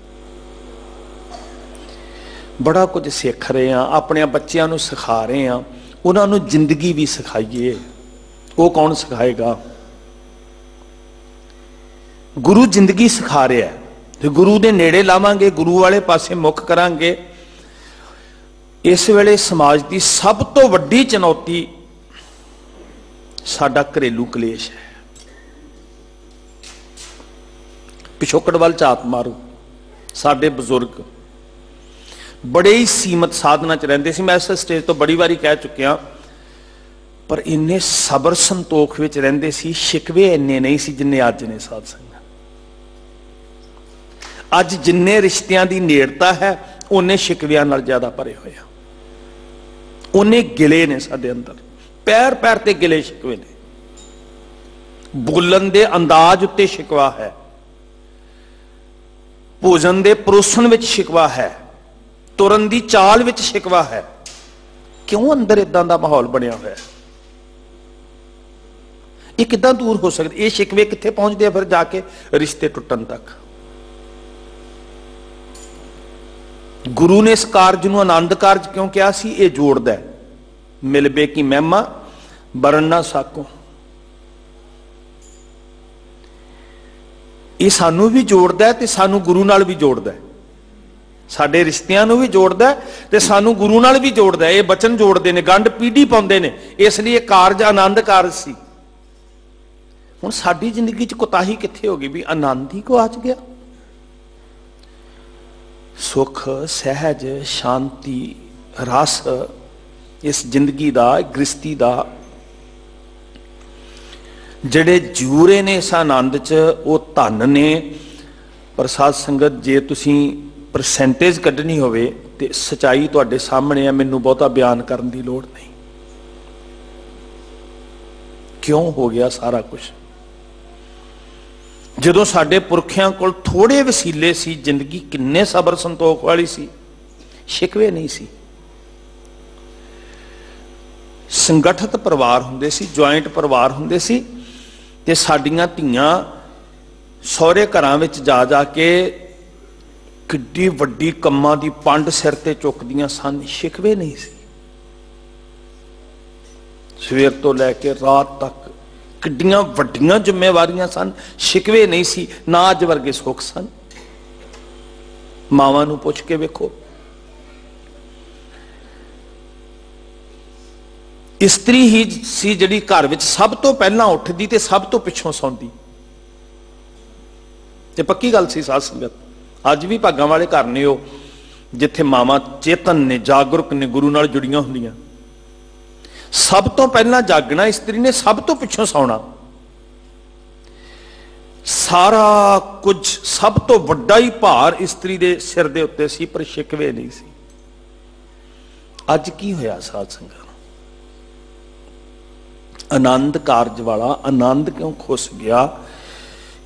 बड़ा कुछ सीख रहे हैं, अपने बच्चों नूं सिखा रहे हैं, उन्होंने जिंदगी भी सिखाइए। वो कौन सिखाएगा? गुरु जिंदगी सिखा रहा है। जो गुरु दे नेड़े लावांगे, गुरु वाले पासे मुख करांगे। इस वेले समाज की सब तो वड्डी चुनौती साडा घरेलू कलेश है। पिछोकड़ वाल झात मारो। साडे बजुर्ग बड़े ही सीमित साधना च रहिंदे सी। मैं इस स्टेज तो बड़ी बारी कह चुकिया, पर इन्ने सबर संतोख विच रहिंदे सी, शिकवे इन्ने नहीं सी जिन्ने अज ने। साध संगत अज जिन्ने रिश्तियां की नेड़ता है उन्ने शिकवियां नाल ज्यादा भरे हुए हैं। उन्ने गिले ने साडे अंदर, पैर पैर ते गिले शिकवे ने। बोलन दे अंदाज उत्ते शिकवा है, भोजन दे परोसन विच शिकवा है, तुरन दी चाल विच शिकवा है। क्यों अंदर इदां दा माहौल बनया होया है? ये किदां दूर हो सकदे? ये शिकवे कित्थे पहुंचदे आ फिर जाके? रिश्ते टुटन तक। गुरु ने इस कारज नूं आनंद कारज क्यों कहा सी? ये जोड़दा है, मिलबे की महिमा बरन ना साको। ये सानू भी जोड़दा है ते सानू गुरु नाल भी जोड़दा है, साडे रिश्तियां नूं भी जोड़दा है ते सानू गुरु नाल भी जोड़दा है। ये बचन जोड़दे ने, गंढ पीढ़ी पाउंदे ने, इसलिए कारज आनंद कारज सी। हुण साडी जिंदगी च कोताही कित्थे हो गई भी आनंद ही गवाच गया। सुख, सहज, शांति, रस इस जिंदगी दा, गृहस्थी दा ਜਿਹੜੇ ਜੂਰੇ ਨੇ ਇਸ ਆਨੰਦ ਚ ਉਹ ਧਨ ਨੇ। ਪਰ ਸਾਧ ਸੰਗਤ ਜੇ ਤੁਸੀਂ ਪਰਸੈਂਟੇਜ ਕੱਢਣੀ ਹੋਵੇ ਤੇ ਸਚਾਈ ਤੁਹਾਡੇ ਸਾਹਮਣੇ ਹੈ, ਮੈਨੂੰ ਬਹੁਤਾ ਬਿਆਨ ਕਰਨ ਦੀ ਲੋੜ ਨਹੀਂ। ਕਿਉਂ ਹੋ ਗਿਆ ਸਾਰਾ ਕੁਝ? ਜਦੋਂ ਸਾਡੇ ਪੁਰਖਿਆਂ ਕੋਲ ਥੋੜੇ ਵਸੀਲੇ ਸੀ, ਜ਼ਿੰਦਗੀ ਕਿੰਨੇ ਸਬਰ ਸੰਤੋਖ ਵਾਲੀ ਸੀ, ਸ਼ਿਕਵੇ ਨਹੀਂ ਸੀ। ਸੰਗਠਿਤ ਪਰਿਵਾਰ ਹੁੰਦੇ ਸੀ, ਜੁਆਇੰਟ ਪਰਿਵਾਰ ਹੁੰਦੇ ਸੀ ਤੇ ਸਾਡੀਆਂ ਧੀਆਂ ਸਹੁਰੇ ਘਰਾਂ ਵਿੱਚ ਜਾ ਜਾ ਕੇ ਕਿੱਡੀ ਵੱਡੀ ਕੰਮਾਂ ਦੀ ਪੰਡ ਸਿਰ ਤੇ ਚੁੱਕਦੀਆਂ ਸਨ, ਸ਼ਿਕਵੇ ਨਹੀਂ ਸੀ। ਸਵੇਰ ਤੋਂ ਲੈ ਕੇ ਰਾਤ ਤੱਕ ਕਿੱਡੀਆਂ ਵੱਡੀਆਂ ਜ਼ਿੰਮੇਵਾਰੀਆਂ ਸਨ, ਸ਼ਿਕਵੇ ਨਹੀਂ ਸੀ। ਨਾ ਅੱਜ ਵਰਗੇ ਸੁੱਖ ਸਨ। ਮਾਵਾਂ ਨੂੰ ਪੁੱਛ ਕੇ ਵੇਖੋ, ਇਸਤਰੀ ਹੀ ਸੀ ਜਿਹੜੀ ਘਰ ਵਿੱਚ ਸਭ ਤੋਂ ਪਹਿਲਾਂ ਉੱਠਦੀ ਤੇ ਸਭ ਤੋਂ ਪਿੱਛੋਂ ਸੌਂਦੀ। ਤੇ ਪੱਕੀ ਗੱਲ ਸੀ ਸਾਧ ਸੰਗਤ। ਅੱਜ ਵੀ ਭਾਗਾਂ ਵਾਲੇ ਘਰ ਨੇ ਉਹ ਜਿੱਥੇ ਮਾਵਾਂ ਚੇਤਨ ਨੇ, ਜਾਗਰੂਕ ਨੇ, ਗੁਰੂ ਨਾਲ ਜੁੜੀਆਂ ਹੁੰਦੀਆਂ। ਸਭ ਤੋਂ ਪਹਿਲਾਂ ਜਾਗਣਾ ਇਸਤਰੀ ਨੇ, ਸਭ ਤੋਂ ਪਿੱਛੋਂ ਸੌਣਾ। ਸਾਰਾ ਕੁਝ, ਸਭ ਤੋਂ ਵੱਡਾ ਹੀ ਭਾਰ ਇਸਤਰੀ ਦੇ ਸਿਰ ਦੇ ਉੱਤੇ ਸੀ, ਪਰ ਸ਼ਿਕਵੇ ਨਹੀਂ ਸੀ। ਅੱਜ ਕੀ ਹੋਇਆ ਸਾਧ ਸੰਗਤ? ਆਨੰਦ ਕਾਰਜ ਵਾਲਾ ਆਨੰਦ ਕਿਉਂ ਖੁੱਸ ਗਿਆ?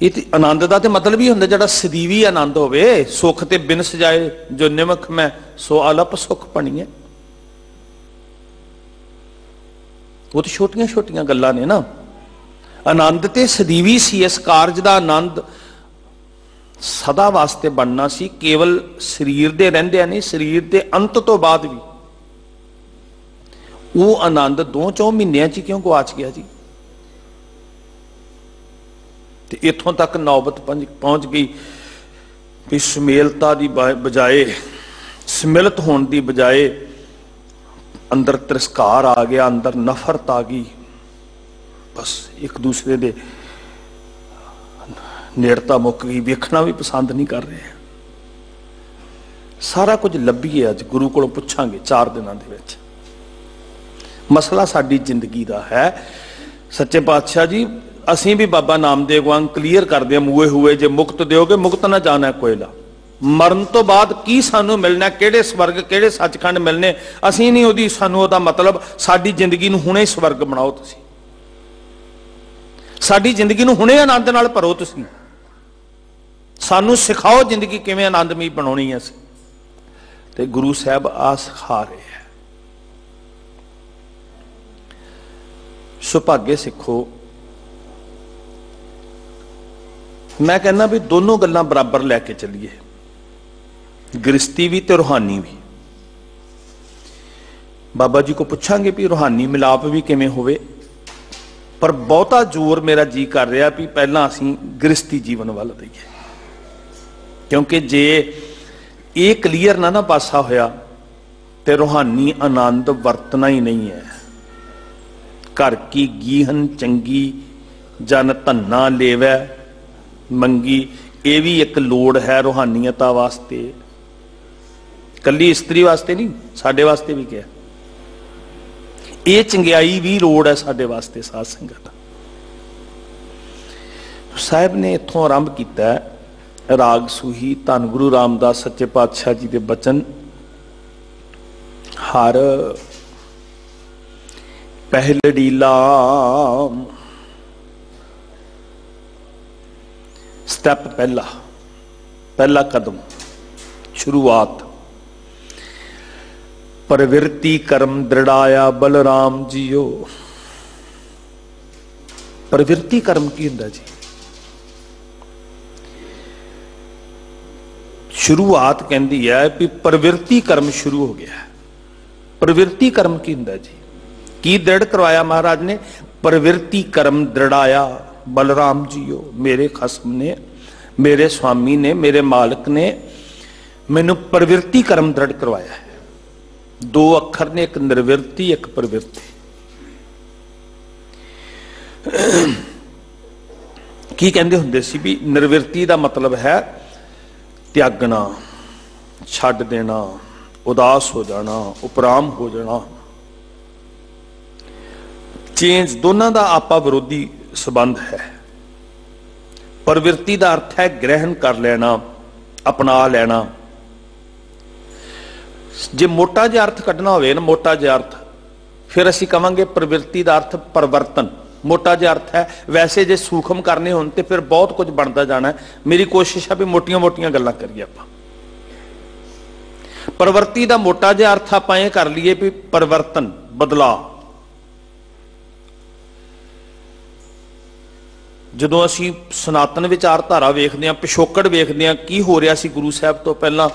ਇਹ ਤੇ ਆਨੰਦ ਦਾ ਤੇ ਮਤਲਬ ਹੀ ਹੁੰਦਾ ਜਿਹੜਾ ਸਦੀਵੀ ਆਨੰਦ ਹੋਵੇ। ਸੁੱਖ ਤੇ ਬਿਨ ਸਜਾਏ ਜੋ ਨਿਮਖ ਮੈਂ ਸੋ ਅਲਪ ਸੁਖ ਪਣੀਏ। ਉਹ ਤੇ ਛੋਟੀਆਂ ਛੋਟੀਆਂ ਗੱਲਾਂ ਨੇ ਨਾ। ਆਨੰਦ ਤੇ ਸਦੀਵੀ ਸੀ। ਇਸ ਕਾਰਜ ਦਾ ਆਨੰਦ ਸਦਾ ਵਾਸਤੇ ਬਣਨਾ ਸੀ, ਕੇਵਲ ਸਰੀਰ ਦੇ ਰਹਿੰਦਿਆਂ ਨਹੀਂ, ਸਰੀਰ ਦੇ ਅੰਤ ਤੋਂ ਬਾਅਦ ਵੀ। ਉਹ ਆਨੰਦ 2-4 ਮਹੀਨਿਆਂ ਚ ਕਿਉਂ ਗਵਾਚ ਗਿਆ ਜੀ? ਤੇ ਇੱਥੋਂ ਤੱਕ ਨੌਬਤ ਪਹੁੰਚ ਗਈ ਵੀ ਸਮੇਲਤਾ ਦੀ ਬਜਾਏ, ਸਮਿਲਤ ਹੋਣ ਦੀ ਬਜਾਏ ਅੰਦਰ ਤਿਰਸਕਾਰ ਆ ਗਿਆ, ਅੰਦਰ ਨਫ਼ਰਤ ਆ ਗਈ। ਬਸ ਇੱਕ ਦੂਸਰੇ ਦੇ ਨੇੜਤਾ ਮੁੱਕ ਗਈ, ਵੇਖਣਾ ਵੀ ਪਸੰਦ ਨਹੀਂ ਕਰ ਰਹੇ। ਸਾਰਾ ਕੁਝ ਲੱਭੀਏ ਅੱਜ, ਗੁਰੂ ਕੋਲੋਂ ਪੁੱਛਾਂਗੇ 4 ਦਿਨਾਂ ਦੇ ਵਿੱਚ। ਮਸਲਾ ਸਾਡੀ ਜ਼ਿੰਦਗੀ ਦਾ ਹੈ। ਸੱਚੇ ਪਾਤਸ਼ਾਹ ਜੀ, ਅਸੀਂ ਵੀ ਬਾਬਾ ਨਾਮਦੇਵ ਵਾਂਗ ਕਲੀਅਰ ਕਰਦੇ ਹਾਂ, ਮੂਏ ਹੋਏ ਜੇ ਮੁਕਤ ਦਿਓਗੇ ਮੁਕਤ ਨਾ ਜਾਣਾ ਕੋਇਲਾ। ਮਰਨ ਤੋਂ ਬਾਅਦ ਕੀ ਸਾਨੂੰ ਮਿਲਣਾ, ਕਿਹੜੇ ਸਵਰਗ, ਕਿਹੜੇ ਸੱਚਖੰਡ ਮਿਲਨੇ, ਅਸੀਂ ਨਹੀਂ ਉਹਦੀ, ਸਾਨੂੰ ਉਹਦਾ ਮਤਲਬ ਸਾਡੀ ਜ਼ਿੰਦਗੀ ਨੂੰ ਹੁਣੇ ਸਵਰਗ ਬਣਾਓ ਤੁਸੀਂ, ਸਾਡੀ ਜ਼ਿੰਦਗੀ ਨੂੰ ਹੁਣੇ ਆਨੰਦ ਨਾਲ ਭਰੋ ਤੁਸੀਂ, ਸਾਨੂੰ ਸਿਖਾਓ ਜ਼ਿੰਦਗੀ ਕਿਵੇਂ ਆਨੰਦਮਈ ਬਣਾਉਣੀ ਹੈ। ਅਸੀਂ ਤੇ ਗੁਰੂ ਸਾਹਿਬ ਆ ਸਿਖਾ ਰਹੇ ਹੈ। ਸੁਭਾਗੇ ਸਿੱਖੋ, ਮੈਂ ਕਹਿੰਦਾ ਵੀ ਦੋਨੋਂ ਗੱਲਾਂ ਬਰਾਬਰ ਲੈ ਕੇ ਚੱਲੀਏ, ਗ੍ਰਸਤੀ ਵੀ ਤੇ ਰੂਹਾਨੀ ਵੀ। ਬਾਬਾ ਜੀ ਕੋ ਪੁੱਛਾਂਗੇ ਵੀ ਰੂਹਾਨੀ ਮਿਲਾਪ ਵੀ ਕਿਵੇਂ ਹੋਵੇ, ਪਰ ਬਹੁਤਾ ਜ਼ੋਰ ਮੇਰਾ ਜੀ ਕਰ ਰਿਹਾ ਵੀ ਪਹਿਲਾਂ ਅਸੀਂ ਗ੍ਰਸਤੀ ਜੀਵਨ ਵੱਲ ਦਈਏ, ਕਿਉਂਕਿ ਜੇ ਇਹ ਕਲੀਅਰ ਨਾ ਪਾਸਾ ਹੋਇਆ ਤੇ ਰੂਹਾਨੀ ਆਨੰਦ ਵਰਤਣਾ ਹੀ ਨਹੀਂ ਹੈ। ਘਰ ਕੀ ਗੀਹਨ ਚੰਗੀ ਜਨ ਧੰਨਾ ਲੇਵੈ ਮੰਗੀ, ਇਹ ਵੀ ਇੱਕ ਲੋੜ ਹੈ ਰੂਹਾਨੀਅਤਾਂ ਵਾਸਤੇ, ਕੱਲੀ ਇਸਤਰੀ ਵਾਸਤੇ ਨਹੀਂ, ਸਾਡੇ ਵਾਸਤੇ ਵੀ ਕਿਹਾ। ਇਹ ਚੰਗਿਆਈ ਵੀ ਲੋੜ ਹੈ ਸਾਡੇ ਵਾਸਤੇ। ਸਾਧ ਸੰਗਤ ਸਾਹਿਬ ਨੇ ਇੱਥੋਂ ਆਰੰਭ ਕੀਤਾ ਰਾਗ ਸੂਹੀ, ਧੰਨ ਗੁਰੂ ਰਾਮਦਾਸ ਸੱਚੇ ਪਾਤਸ਼ਾਹ ਜੀ ਦੇ ਬਚਨ। ਹਰ ਪਹਿਲੜੀ ਲਾਮ स्टैप पहला कदम, शुरुआत। प्रवृत्ति कर्म दृढ़ाया बलराम जीओ। प्रवृत्ति कर्म की हुंदा जी? शुरुआत कहती है कि प्रवृत्ति कर्म शुरू हो गया। प्रवृत्ति कर्म की हुंदा जी? की दृढ़ करवाया महाराज ने? प्रवृत्ति कर्म दृढ़ाया बलराम जीओ। मेरे खसम ने, मेरे स्वामी ने, मेरे मालिक ने मैनू प्रवृत्ति कर्म दृढ़ करवाया है। दो अखर ने, एक निर्वृत्ति एक प्रवृत्ति। की कहते हुंदे सी भी निर्वृत्ति का मतलब है त्यागना, छड्ड देना, उदास हो जाना, उपराम हो जाना, चेंज। दोनों का आपा विरोधी संबंध है। प्रवृत्ति का अर्थ है ग्रहण कर लेना, अपना लेना। जे मोटा जिहा अर्थ कढ़ना होवे ना, मोटा जिहा अर्थ, फिर असीं कहांगे प्रवृत्ति का अर्थ परिवर्तन। मोटा जिहा अर्थ है। वैसे जे सूखम करने होण ते फिर बहुत कुछ बनता जाना है। मेरी कोशिश है भी मोटियां मोटियां गल्लां करिए आपां। प्रवृत्ति का मोटा जिहा अर्थ आपां इह कर लईए भी परिवर्तन, बदलाव। जदों असीं सनातन विचारधारा वेखदे हां, पिछोकड़ वेखदे हां, की हो रहा सी गुरु साहब तो पहलां,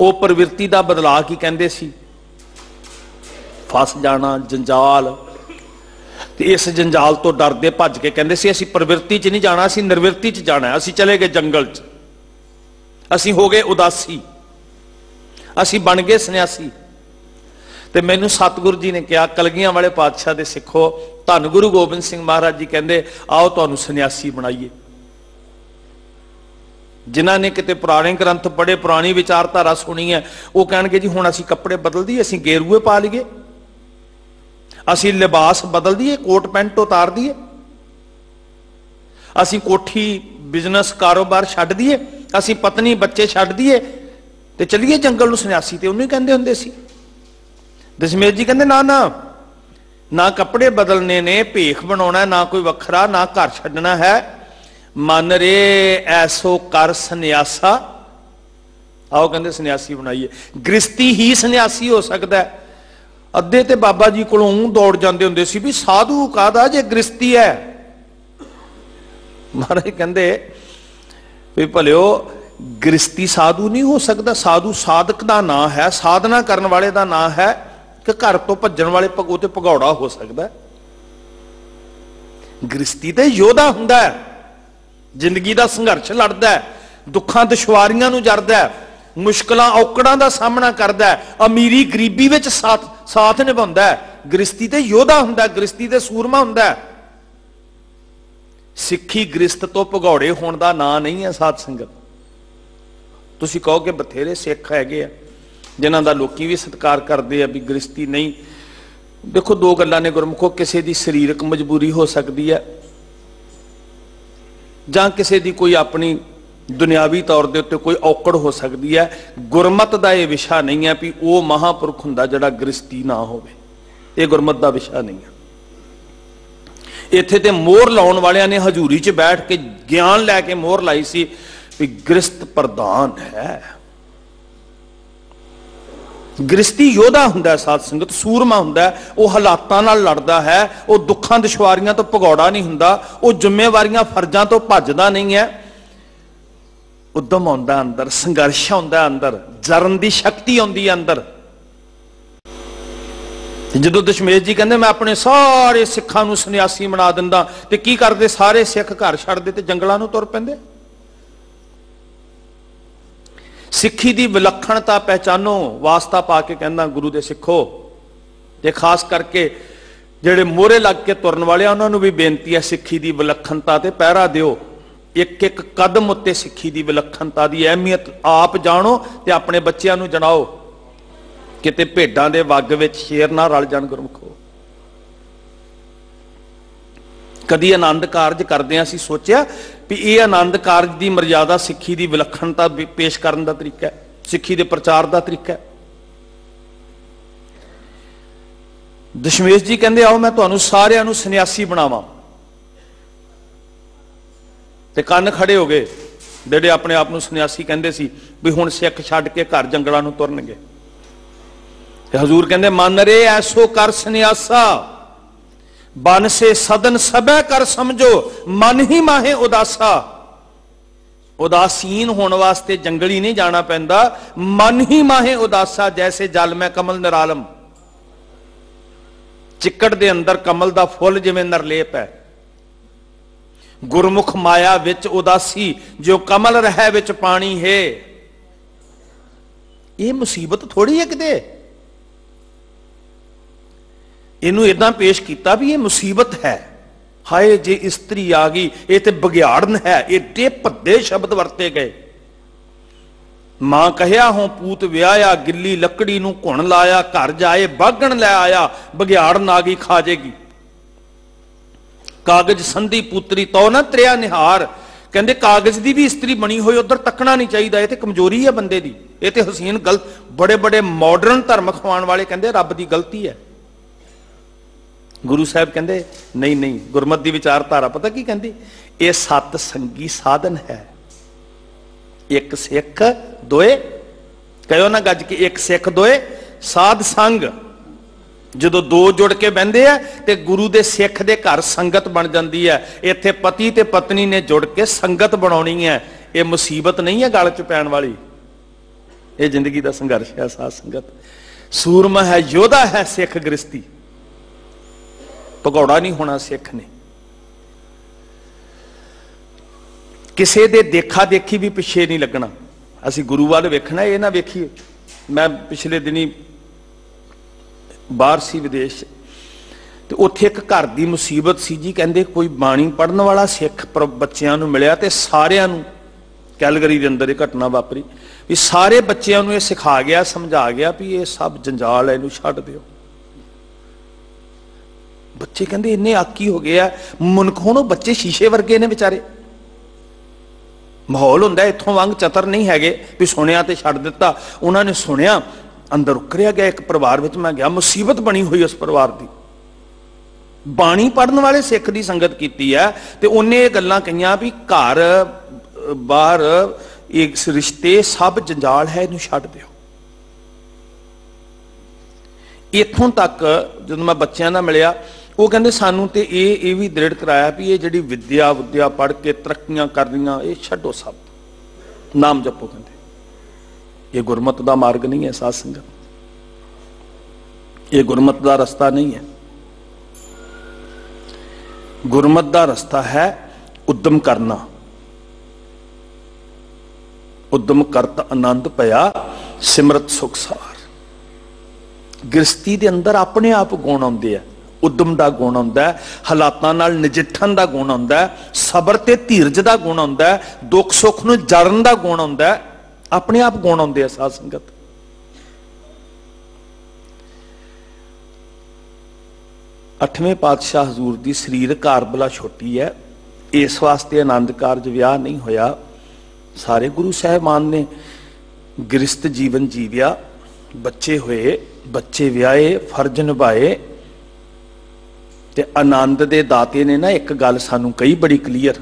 वो प्रवृत्ति का बदलाव की कहंदे सी? फस जाना, जंजाल। ते इस जंजाल तो डरदे भज के कहंदे सी असीं प्रवृत्ति च नहीं जाना, असीं निर्वृत्ति च जाना। असीं चले गए जंगल च, असीं हो गए उदासी, असीं बन गए सन्यासी। ते मैनू सतगुरु जी ने कहा, कलगियां वाले पातशाह दे सिखो, धन गुरु गोबिंद सिंह महाराज जी कहंदे आओ तुहानू सन्यासी बनाइए। जिन्हां ने किते पुराने ग्रंथ पढ़े, पुरानी विचारधारा सुनी है, वो कहणगे जी हुण असीं कपड़े बदल दिए, असीं गेरुए पा लईए, असीं लिबास बदल दिए, कोट पैंट उतार दिए, असीं कोठी बिजनेस कारोबार छड्ड दिए, असीं पत्नी बच्चे छड्ड दिए ते चलिए जंगल नूं। सन्यासी ते उन्होंने कहंदे हुंदे सी। दशमेश जी कहंदे ना ना ना कपड़े बदलने ने, भेख बनाउणा ना कोई वखरा, ना घर छड्डना है। मन रे ऐसो कर सन्यासा। आओ कहंदे सन्यासी बनाइए। गृहस्थी ही सन्यासी हो सकता है। अद्धे ते बाबा जी कोलों दौड़ जाते हुंदे सी भी साधु काहदा जे गृहस्थी है। महाराज कहंदे भी भलिओ गृहस्थी साधु नहीं हो सकता। साधु साधक का नाम है, साधना करने वाले का नाम है, कि घर तो भज्जण वाले ते भगौड़ा हो सकता है। गृहस्थी ते योद्धा हुंदा है, जिंदगी का संघर्ष लड़दा है, दुखों दुश्वारियां नूं जरदा है, मुश्किलों औकड़ां का सामना करदा है, अमीरी गरीबी विच साथ निभाउंदा है। गृहस्थी ते योद्धा हुंदा है, गृहस्थी ते सूरमा हुंदा है। सिੱਖੀ गृहस्थ तो भगौड़े होने का नाम नहीं है। साध संगत तुसीं कहो कि बथेरे सिख हैगे आ जिन्हां दा लोकी भी सत्कार करते हैं भी गृहस्थी नहीं। देखो दो गल्लां ने गुरमुखो, किसी की शरीरक मजबूरी हो सकती है जां किसी की कोई अपनी दुनियावी तौर के उत्ते कोई औकड़ हो सकती है। गुरमत का यह विषय नहीं है भी वह महापुरख हुंदा जिहड़ा गृहस्थी ना होवे, यह गुरमत का विषय नहीं है। इत्थे ते मोहर लाउण वालियां ने हजूरी च बैठ के ज्ञान लैके मोहर लाई सी भी गृहस्थ प्रधान है। गृहस्थी योद्धा हुंदा है, साध संगत सूरमा हुंदा है, वह हालातां नाल लड़दा है, वह दुखां दुश्वारियां तो भगौड़ा नहीं हुंदा, वह जिम्मेवारियां फर्जां तो भजदा नहीं है। उद्यम आउंदा अंदर, संघर्ष आउंदा अंदर, जरन दी शक्ति आउंदी अंदर। जदों दशमेश जी कहंदे मैं अपने सारे सिखां नूं सन्यासी बना दिंदा, ते की करदे सारे सिख घर छड्डदे ते जंगलां नूं तुर पैंदे। सिੱਖੀ ਦੀ विलक्षणता पहचानो वास्ता पा के कहना गुरु दे सिखो। ते खास करके ਜਿਹੜੇ ਮੋਹਰੇ ਲੱਗ ਕੇ ਤੁਰਨ ਵਾਲੇ ਆ ਉਹਨਾਂ ਨੂੰ ਵੀ ਬੇਨਤੀ ਹੈ ਸਿੱਖੀ ਦੀ ਵਿਲੱਖਣਤਾ ਤੇ ਪਹਿਰਾ ਦਿਓ। ਇੱਕ ਇੱਕ ਕਦਮ ਉੱਤੇ ਸਿੱਖੀ ਦੀ ਵਿਲੱਖਣਤਾ ਦੀ ਅਹਿਮੀਅਤ ਆਪ ਜਾਣੋ ਤੇ ਆਪਣੇ ਬੱਚਿਆਂ ਨੂੰ ਜਣਾਓ। ਕਿਤੇ ਭੇਡਾਂ ਦੇ ਵੱਗ ਵਿੱਚ ਸ਼ੇਰ ਨਾ ਰਲ ਜਾਣ ਗੁਰਮੁਖੋ। कदी आनंद कारज करदे असीं सोचिया भी यह आनंद कारज की मर्यादा सिੱਖੀ की विलक्षणता पेश करने का तरीका है, सिੱਖੀ के प्रचार का तरीका है। दशमेश जी कहते आओ मैं तुहानू सारिआं नू सन्यासी बनावां ते कन्न खड़े हो गए। ਜਿਹੜੇ ਆਪਣੇ ਆਪ ਨੂੰ ਸੰਨਿਆਸੀ ਕਹਿੰਦੇ ਸੀ ਵੀ ਹੁਣ ਸਿੱਖ ਛੱਡ ਕੇ ਘਰ ਜੰਗਲਾਂ ਨੂੰ ਤੁਰਨਗੇ। ਤੇ ਹਜ਼ੂਰ ਕਹਿੰਦੇ ਮਨ ਰੇ ਐਸੋ ਕਰ ਸੰਨਿਆਸਾ, ਬਨ ਸੇ ਸਦਨ ਸਭੈ ਕਰ ਸਮਝੋ, ਮਨ ਹੀ ਮਾਹੇ ਉਦਾਸਾ। ਉਦਾਸੀਨ ਹੋਣ ਵਾਸਤੇ ਜੰਗਲੀ ਨਹੀਂ ਜਾਣਾ ਪੈਂਦਾ, ਮਨ ਹੀ ਮਾਹੇ ਉਦਾਸਾ। ਜੈਸੇ ਜਲ ਮੈਂ ਕਮਲ ਨਿਰਾਲਮ, ਚਿੱਕੜ ਦੇ ਅੰਦਰ ਕਮਲ ਦਾ ਫੁੱਲ ਜਿਵੇਂ ਨਿਰਲੇਪ ਹੈ, ਗੁਰਮੁਖ ਮਾਇਆ ਵਿੱਚ ਉਦਾਸੀ, ਜੋ ਕਮਲ ਰਹਿ ਵਿੱਚ ਪਾਣੀ ਹੈ। ਇਹ ਮੁਸੀਬਤ ਥੋੜੀ ਹੈ ਕਿਤੇ। ਇਹਨੂੰ ਇਦਾਂ ਪੇਸ਼ ਕੀਤਾ ਵੀ ਇਹ ਮੁਸੀਬਤ ਹੈ। ਹਾਏ ਜੇ ਇਸਤਰੀ ਆ ਗਈ, ਇਹ ਤੇ ਬਗਿਆੜਨ ਹੈ। ਏਡੇ ਭੱਦੇ ਸ਼ਬਦ ਵਰਤੇ ਗਏ। ਮਾਂ ਕਹਿਆ ਹੋਂ ਪੂਤ ਵਿਆਹਿਆ, ਗਿੱਲੀ ਲੱਕੜੀ ਨੂੰ ਘੁਣ ਲਾਇਆ, ਘਰ ਜਾਏ ਬਾਗਣ ਲੈ ਆਇਆ, ਬਗਿਆੜਨ ਆ ਗਈ ਖਾ ਜੇਗੀ। ਕਾਗਜ਼ ਸੰਧੀ ਪੁੱਤਰੀ ਤੋ ਨਾ ਤ੍ਰਿਆ ਨਿਹਾਰ, ਕਹਿੰਦੇ ਕਾਗਜ਼ ਦੀ ਵੀ ਇਸਤਰੀ ਬਣੀ ਹੋਈ ਉਧਰ ਤੱਕਣਾ ਨਹੀਂ ਚਾਹੀਦਾ। ਇਹ ਤੇ ਕਮਜ਼ੋਰੀ ਹੈ ਬੰਦੇ ਦੀ, ਇਹ ਤੇ ਹਸੀਨ ਗਲਤ। ਬੜੇ ਬੜੇ ਮਾਡਰਨ ਧਰਮ ਖਵਾਉਣ ਵਾਲੇ ਕਹਿੰਦੇ ਰੱਬ ਦੀ ਗਲਤੀ ਹੈ। ਗੁਰੂ ਸਾਹਿਬ ਕਹਿੰਦੇ ਨਹੀਂ ਨਹੀਂ, ਗੁਰਮਤਿ ਦੀ ਵਿਚਾਰਧਾਰਾ ਪਤਾ ਕੀ ਕਹਿੰਦੀ? ਇਹ ਸਤ ਸੰਗੀ ਸਾਧਨ ਹੈ। ਇੱਕ ਸਿੱਖ ਦੋਏ, ਕਹਿਓ ਨਾ ਗੱਜ ਕੇ, ਇੱਕ ਸਿੱਖ ਦੋਏ ਸਾਧ ਸੰਗ। ਜਦੋਂ ਦੋ ਜੁੜ ਕੇ ਬਹਿੰਦੇ ਆ ਤੇ ਗੁਰੂ ਦੇ ਸਿੱਖ ਦੇ ਘਰ ਸੰਗਤ ਬਣ ਜਾਂਦੀ ਹੈ। ਇੱਥੇ ਪਤੀ ਤੇ ਪਤਨੀ ਨੇ ਜੁੜ ਕੇ ਸੰਗਤ ਬਣਾਉਣੀ ਹੈ। ਇਹ ਮੁਸੀਬਤ ਨਹੀਂ ਹੈ ਗਲ 'ਚ ਪੈਣ ਵਾਲੀ, ਇਹ ਜ਼ਿੰਦਗੀ ਦਾ ਸੰਘਰਸ਼ ਹੈ। ਸਾਧ ਸੰਗਤ ਸੂਰਮਾ ਹੈ, ਯੋਧਾ ਹੈ ਸਿੱਖ ਗ੍ਰਸਤੀ। ਭਗੌੜਾ ਨਹੀਂ ਹੋਣਾ ਸਿੱਖ ਨੇ। ਕਿਸੇ ਦੇ ਦੇਖਾ ਦੇਖੀ ਵੀ ਪਿੱਛੇ ਨਹੀਂ ਲੱਗਣਾ। ਅਸੀਂ ਗੁਰੂ ਵੱਲ ਵੇਖਣਾ, ਇਹ ਨਾ ਵੇਖੀਏ। ਮੈਂ ਪਿਛਲੇ ਦਿਨੀ ਬਾਹਰ ਸੀ ਵਿਦੇਸ਼, ਤੇ ਉੱਥੇ ਇੱਕ ਘਰ ਦੀ ਮੁਸੀਬਤ ਸੀ ਜੀ। ਕਹਿੰਦੇ ਕੋਈ ਬਾਣੀ ਪੜ੍ਹਨ ਵਾਲਾ ਸਿੱਖ ਬੱਚਿਆਂ ਨੂੰ ਮਿਲਿਆ ਤੇ ਸਾਰਿਆਂ ਨੂੰ, ਕੈਲਗਰੀ ਦੇ ਅੰਦਰ ਇਹ ਘਟਨਾ ਵਾਪਰੀ, ਵੀ ਸਾਰੇ ਬੱਚਿਆਂ ਨੂੰ ਇਹ ਸਿਖਾ ਗਿਆ, ਸਮਝਾ ਗਿਆ ਵੀ ਇਹ ਸਭ ਜੰਜਾਲ ਹੈ, ਇਹਨੂੰ ਛੱਡ ਦਿਓ। ਬੱਚੇ ਕਹਿੰਦੇ ਇੰਨੇ ਆਕੀ ਹੋ ਗਏ ਆ। ਮੁਨਕ ਹੁਣ ਉਹ ਬੱਚੇ ਸ਼ੀਸ਼ੇ ਵਰਗੇ ਨੇ ਵਿਚਾਰੇ। ਮਾਹੌਲ ਹੁੰਦਾ ਇੱਥੋਂ ਵਾਂਗ ਚਤਰ ਨਹੀਂ ਹੈਗੇ ਵੀ ਸੁਣਿਆ ਤੇ ਛੱਡ ਦਿੱਤਾ। ਉਹਨਾਂ ਨੇ ਸੁਣਿਆ, ਅੰਦਰ ਉਕਰਿਆ ਗਿਆ। ਇੱਕ ਪਰਿਵਾਰ ਵਿੱਚ ਮੈਂ ਗਿਆ, ਮੁਸੀਬਤ ਬਣੀ ਹੋਈ ਉਸ ਪਰਿਵਾਰ ਦੀ। ਬਾਣੀ ਪੜਨ ਵਾਲੇ ਸਿੱਖ ਦੀ ਸੰਗਤ ਕੀਤੀ ਹੈ ਤੇ ਉਹਨੇ ਇਹ ਗੱਲਾਂ ਕਹੀਆਂ ਵੀ ਘਰ ਬਾਹਰ ਇੱਕ ਰਿਸ਼ਤੇ ਸਭ ਜੰਜਾਲ ਹੈ, ਇਹਨੂੰ ਛੱਡ ਦਿਓ। ਇੱਥੋਂ ਤੱਕ ਜਦੋਂ ਮੈਂ ਬੱਚਿਆਂ ਨਾਲ ਮਿਲਿਆ, ਉਹ ਕਹਿੰਦੇ ਸਾਨੂੰ ਤੇ ਇਹ ਵੀ ਦ੍ਰਿੜ ਕਰਾਇਆ ਵੀ ਇਹ ਜਿਹੜੀ ਵਿਦਿਆ ਪੜ੍ਹ ਕੇ ਤਰੱਕੀਆਂ ਕਰਨੀਆਂ, ਇਹ ਛੱਡੋ, ਸਭ ਨਾਮ ਜਪੋ। ਕਹਿੰਦੇ ਇਹ ਗੁਰਮਤਿ ਦਾ ਮਾਰਗ ਨਹੀਂ ਹੈ ਸਾਧ ਸੰਗਤ, ਇਹ ਗੁਰਮਤਿ ਦਾ ਰਸਤਾ ਨਹੀਂ ਹੈ। ਗੁਰਮਤਿ ਦਾ ਰਸਤਾ ਹੈ ਉਦਮ ਕਰਨਾ। ਉਦਮ ਕਰਤ ਆਨੰਦ ਪਿਆ, ਸਿਮਰਤ ਸੁਖ ਸਾਰ। ਗ੍ਰਸਤੀ ਦੇ ਅੰਦਰ ਆਪਣੇ ਆਪ ਗੁਣ ਆਉਂਦੇ ਆ। ਉਦਮ ਦਾ ਗੁਣ ਆਉਂਦਾ ਹੈ, ਹਾਲਾਤਾਂ ਨਾਲ ਨਜਿੱਠਣ ਦਾ ਗੁਣ ਆਉਂਦਾ ਹੈ, ਸਬਰ ਤੇ ਧੀਰਜ ਦਾ ਗੁਣ ਆਉਂਦਾ ਹੈ, ਦੁੱਖ ਸੁੱਖ ਨੂੰ ਜਰਨ ਦਾ ਗੁਣ ਆਉਂਦਾ ਹੈ। ਆਪਣੇ ਆਪ ਗੁਣ ਆਉਂਦੇ ਆ ਸਾਧ ਸੰਗਤ। ਅੱਠਵੇਂ ਪਾਤਸ਼ਾਹ ਹਜ਼ੂਰ ਦੀ ਸਰੀਰਕ ਕਾਰਬਲਾ ਛੋਟੀ ਹੈ, ਇਸ ਵਾਸਤੇ ਆਨੰਦ ਕਾਰਜ ਵਿਆਹ ਨਹੀਂ ਹੋਇਆ। ਸਾਰੇ ਗੁਰੂ ਸਾਹਿਬਾਨ ਨੇ ਗ੍ਰਸਤ ਜੀਵਨ ਜੀਵਿਆ, ਬੱਚੇ ਹੋਏ, ਬੱਚੇ ਵਿਆਹੇ, ਫਰਜ਼ ਨਿਭਾਏ। ਤੇ ਆਨੰਦ ਦੇ ਦਾਤੇ ਨੇ ਨਾ ਇੱਕ ਗੱਲ ਸਾਨੂੰ ਕਹੀ ਬੜੀ ਕਲੀਅਰ।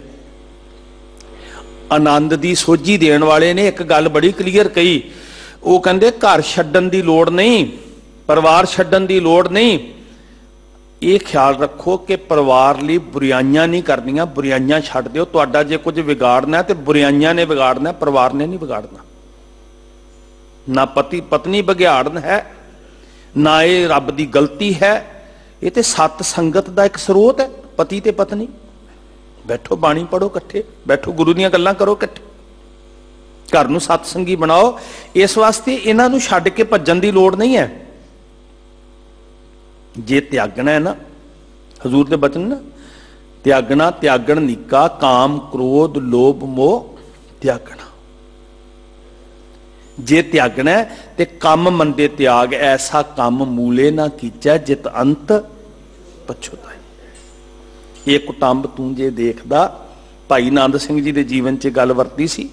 ਆਨੰਦ ਦੀ ਸੋਝੀ ਦੇਣ ਵਾਲੇ ਨੇ ਇੱਕ ਗੱਲ ਬੜੀ ਕਲੀਅਰ ਕਹੀ। ਉਹ ਕਹਿੰਦੇ ਘਰ ਛੱਡਣ ਦੀ ਲੋੜ ਨਹੀਂ, ਪਰਿਵਾਰ ਛੱਡਣ ਦੀ ਲੋੜ ਨਹੀਂ। ਇਹ ਖਿਆਲ ਰੱਖੋ ਕਿ ਪਰਿਵਾਰ ਲਈ ਬੁਰਾਈਆਂ ਨਹੀਂ ਕਰਨੀਆਂ, ਬੁਰਾਈਆਂ ਛੱਡ ਦਿਓ। ਤੁਹਾਡਾ ਜੇ ਕੁਝ ਵਿਗਾੜਨਾ ਤੇ ਬੁਰਾਈਆਂ ਨੇ ਵਿਗਾੜਨਾ, ਪਰਿਵਾਰ ਨੇ ਨਹੀਂ ਵਿਗਾੜਨਾ। ਨਾ ਪਤੀ ਪਤਨੀ ਬਗਿਆੜਨ ਹੈ, ਨਾ ਇਹ ਰੱਬ ਦੀ ਗਲਤੀ ਹੈ। ਇਹ ਤੇ ਸਤ ਸੰਗਤ ਦਾ ਇੱਕ ਸਰੋਤ ਹੈ। ਪਤੀ ਤੇ ਪਤਨੀ ਬੈਠੋ, ਬਾਣੀ ਪੜੋ ਇਕੱਠੇ, ਬੈਠੋ ਗੁਰੂ ਦੀਆਂ ਗੱਲਾਂ ਕਰੋ ਇਕੱਠੇ, ਘਰ ਨੂੰ ਸਤ ਸੰਗੀ ਬਣਾਓ। ਇਸ ਵਾਸਤੇ ਇਹਨਾਂ ਨੂੰ ਛੱਡ ਕੇ ਭੱਜਣ ਦੀ ਲੋੜ ਨਹੀਂ ਹੈ। ਜੇ ਤਿਆਗਣਾ ਹੈ ਨਾ, ਹਜ਼ੂਰ ਦੇ ਬਚਨ ਨਾ, ਤਿਆਗਣਾ ਤਿਆਗਣ ਨੀਕਾ, ਕਾਮ ਕ੍ਰੋਧ ਲੋਭ ਮੋਹ ਤਿਆਗਣਾ। ਜੇ ਤਿਆਗਣਾ ਤੇ ਕੰਮ ਮੰਦੇ ਤਿਆਗ, ਐਸਾ ਕੰਮ ਮੂਲੇ ਨਾ ਕੀਚੈ, ਜਿਤ ਅੰਤ ਪਛੁਤਾਈ। ਇਹ ਕੁਟੰਬ ਤੂੰ ਜੇ ਦੇਖਦਾ, ਭਾਈ ਆਨੰਦ ਸਿੰਘ ਜੀ ਦੇ ਜੀਵਨ 'ਚ ਗੱਲ ਵਰਤੀ ਸੀ।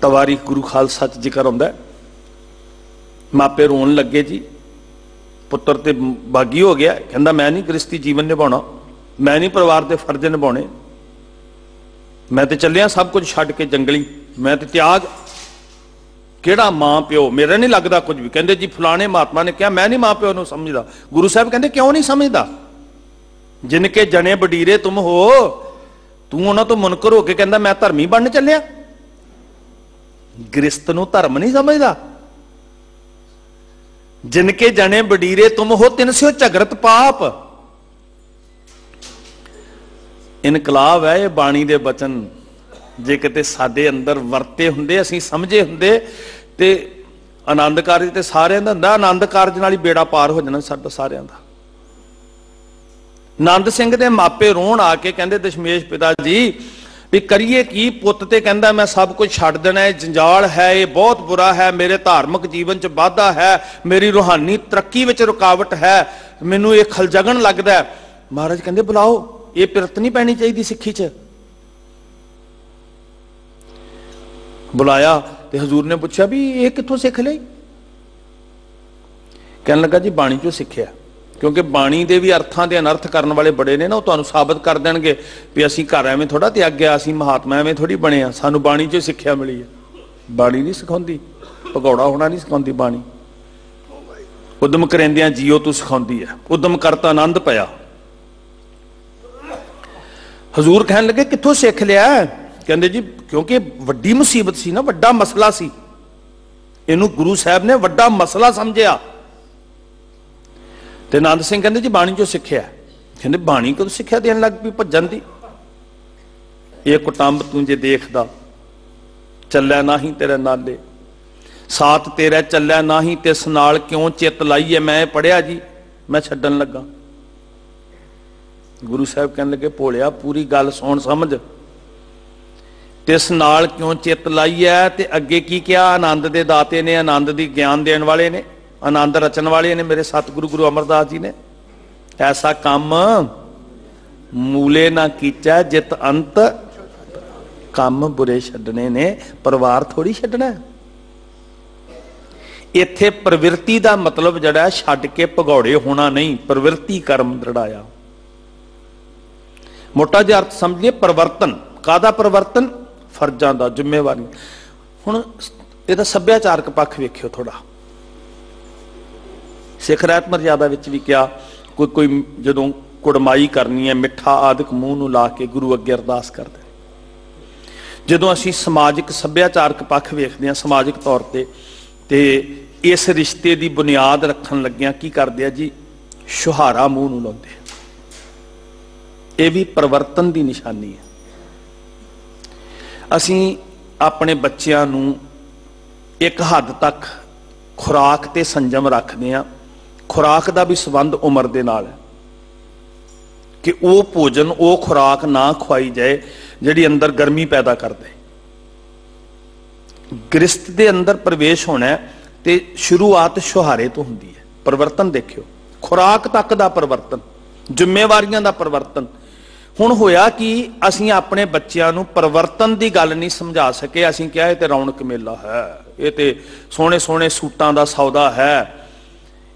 ਤਵਾਰੀਖ ਗੁਰੂ ਖਾਲਸਾ 'ਚ ਜ਼ਿਕਰ ਆਉਂਦਾ, ਮਾਪੇ ਰੋਣ ਲੱਗੇ ਜੀ, ਪੁੱਤਰ ਤੇ ਬਾਗੀ ਹੋ ਗਿਆ। ਕਹਿੰਦਾ ਮੈਂ ਨਹੀਂ ਗ੍ਰਸਤੀ ਜੀਵਨ ਨਿਭਾਉਣਾ, ਮੈਂ ਨਹੀਂ ਪਰਿਵਾਰ ਦੇ ਫਰਜ਼ ਨਿਭਾਉਣੇ। मैं तो चलिया सब कुछ छड्ड के जंगली, मैं तो त्याग, किहड़ा मां प्यो, मेरा नहीं लगता कुछ भी। कहते जी फलाने महात्मा ने कहा मैं नहीं मां प्यो नूं समझदा। गुरु साहब कहते क्यों नहीं समझदा? जिनके जने बडीरे तुम हो, तू उन्हां तो मुनकर होके कहंदा मैं धर्मी बनने चलिया। गृहस्थ नूं धर्म नहीं समझदा। जिनके जने बडीरे तुम हो, तिनस्यो झगरत पाप। इनकलाब है ये बाणी दे बचन। जे किते साडे अंदर वरते हुंदे, असीं समझे हुंदे ते आनंद कारज ते सारिਆਂ ਦਾ ਹੁੰਦਾ। आनंद कारज नाल ही बेड़ा पार हो जाना साडा सारिਆਂ ਦਾ। नंद सिंह दे मापे रोण आके कहंदे दशमेश पिता जी भी करिए की? पुੱਤ ते कहंदा मैं सब कुछ छड्ड देना है, जंजाल है, ये बहुत बुरा है, मेरे धार्मिक जीवन च वाधा है, मेरी रूहानी तरक्की विच रुकावट है, मैनू ये खलजगन लगदा है। महाराज कहंदे बुलाओ, ये पिरत नहीं पैनी चाहिए सिੱਖੀ च। बुलाया ते हजूर ने पूछा भी ये कित्थों सिख लिया? कहने लगा जी बाणी चों सिੱਖਿਆ, क्योंकि बाणी दे भी अर्थां दे अनर्थ करन वाले बड़े ने ना, वो तुहानूं साबित कर देणगे भी असीं घर एवें थोड़ा त्यागਿਆ, असीं महात्मा एवें थोड़ी बने आ, सानूं बाणी चों सिੱਖਿਆ मिली है। बाणी नहीं सिखाउंदी, भगौड़ा होना नहीं सिखाउंदी बाणी। उदम करेंदियां जीओ तू सिखाउंदी है, उदम करता आनंद पिया। हजूर कहन लगे कित्थों सिख लिया? कहंदे जी क्योंकि वड्डी मुसीबत सी ना, वड्डा मसला सी, इहनूं गुरु साहब ने वड्डा मसला समझिया। ते नंद सिंह कहंदे जी बाणी चों सिੱਖਿਆ। कहंदे बाणी कदों सिੱਖਿਆ देन लग पई भज्जन दी। ये कुटंब तू जे देखदा, चलै नाही तेरे नाले, साथ तेरा चलै नाही तिस नाल, क्यों चित लाईए? मैं पढ़िया जी, मैं छड्डन लगा। गुरु साहब कहने लगे भोलिया पूरी गल सुन समझ, तिस नाल क्यों चित लाईए? ते अगे की क्या? आनंद दे दाते ने, आनंद दी ज्ञान देण वाले ने, आनंद रचन वाले ने मेरे सतगुरु गुरु अमरदास जी ने। ऐसा काम मूले ना कीचा जित अंत, काम बुरे छड्डने ने, परिवार थोड़ी छड्डना। इत्थे प्रवृत्ति दा मतलब जड़ा छड्ड के भगौड़े होना नहीं, प्रवृत्ति कर्म दृढ़ाया। मोटा जिहा अर्थ समझिए परिवर्तन। कादा परिवर्तन? फर्जां दा, जिम्मेवारी। हुण इहदा सभ्याचारक पक्ष वेखियो थोड़ा। सिख रहत मर्यादा विच भी क्या कोई जदों कुड़माई करनी है, मिठा आदਿਕ मूँह नूं ला के गुरु अगे अरदास करदे। जदों असीं समाजिक सभ्याचारक पक्ष वेखदे हां समाजिक तौर ते इस रिश्ते की बुनियाद रखन लग्गियां की करदे आ जी? छुहारा मूँह नूं लाउंदे। ये भी परिवर्तन की निशानी है। असीं अपने बच्चों नूं एक हद तक खुराक ते संजम रखते हैं। खुराक का भी संबंध उम्र के नाल है कि वह भोजन वह खुराक ना खुआई जाए जिहड़ी अंदर गर्मी पैदा कर दे। गृहस्थ के अंदर प्रवेश होना है तो शुरुआत छुहारे तो होंदी है। परिवर्तन देखियो, खुराक तक का परिवर्तन, जिम्मेवारियां का परिवर्तन। हुण होया कि असीं अपने बच्चों नूं परिवर्तन की गल नहीं समझा सके। असीं कहा ये तो रौनक मेला है, ये तो सोहणे सोहणे सूटां दा सौदा है,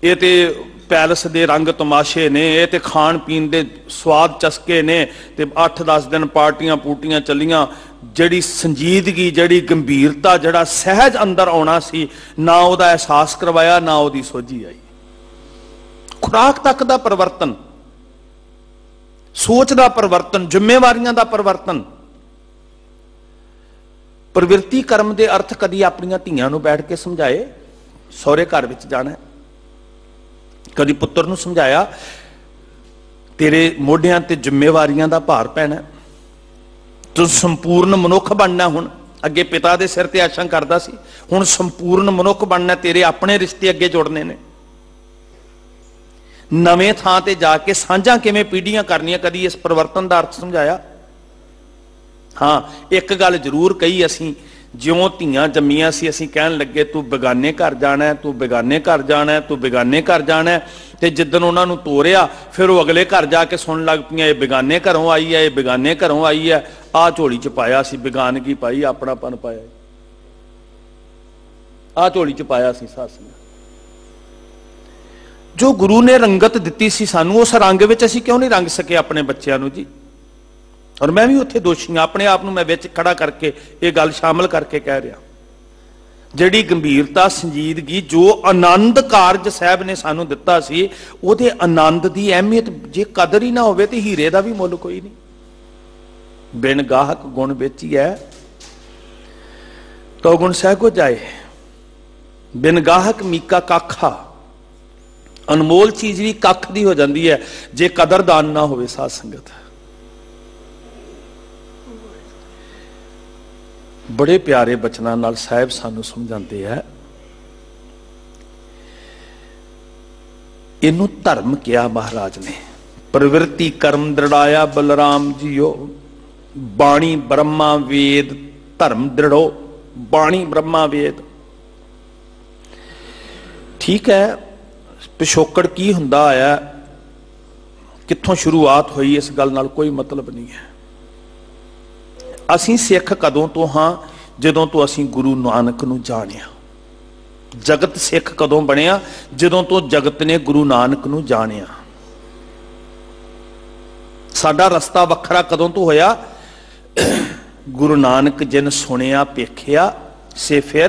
ये तो पैलस के रंग तमाशे ने, ये तो खाण पीन के स्वाद चस्के ने, ते 8-10 दिन पार्टियां पूटियां चलियां। जिहड़ी संजीदगी, जिहड़ी गंभीरता, जिहड़ा सहज अंदर आउणा सी, ना उहदा एहसास करवाया, ना उहदी सोझी आई। खुराक तक का परिवर्तन, सोच का परिवर्तन, जिम्मेवारियां का परिवर्तन। प्रवृत्ति कर्म के अर्थ कदी अपनी धीआं नूं बैठ के समझाए? सौरे घर विच जाना, कदी पुत्र नूं समझाया तेरे मोढियां ते जिम्मेवारियां दा भार पैना, तू संपूर्ण मनुख बनना। हुण अगे पिता दे सिर ते आशां करदा सी, हुण संपूर्ण मनुख बनना, तेरे अपने रिश्ते अगे जुड़ने ने। नवें थां ते जाके साझा किवें पीढ़ियां करनियां, कदी इस परिवर्तन का अर्थ समझाया? हाँ, एक गल जरूर कही असीं, ज्यों धीआं जम्मियां सी असीं कहण लगे तू बेगाने घर जाना है, तू बेगाने घर जाना है, तू बेगाने घर जाना है। ते जिद्दन उन्हां नूं तोरिया फिर वो अगले घर जाके सुन लग पईआं ये बेगाने घरों आई है, ये बेगाने घरों आई है, आ झोली च पाया सी बेगानगी पाई, अपनापन पाया, आ झोली च पाया सी सस ने। जो गुरु ने रंगत दिती सी सानू, उस रंग विच असीं क्यों नहीं रंग सके अपने बच्चों नूं जी? और मैं भी उत्थे दोषी हाँ, अपने आप नूं मैं विच खड़ा करके ये गल शामिल करके कह रहा। जिहड़ी गंभीरता संजीदगी जो आनंद कारज साहब ने सानू दिता सी, उहदे आनंद की अहमियत जे कदर ही ना होवे ते हीरे का भी मुल कोई नहीं। बिन गाहक गुण बेचीए तो गुण सहगो जाए, बिन गाहक मीका काखा। अनमोल चीज भी कख दी हो जाती है जे कदरदान ना होवे साध संगत। बड़े प्यारे बचनां नाल साहिब सानू समझाते हैं। इनू धर्म किया महाराज ने, प्रवृत्ति कर्म दृढ़ाया बलराम जीओ, बाणी ब्रह्मा वेद धर्म दृढ़ो। बाणी ब्रह्मा वेद ठीक है, पिछोकड़ की हुंदा आया, कित्थों शुरुआत हुई, इस गल नाल कोई मतलब नहीं है। असीं सिख कदों तो हाँ, जदों तो असीं गुरु नानक नूं जाणिया। जगत सिख कदों बनिया, जदों तो जगत ने गुरु नानक नूं जाणिया। साडा रस्ता वखरा कदों तो होया, गुरु नानक जिन सुनिया पेखिया से फिर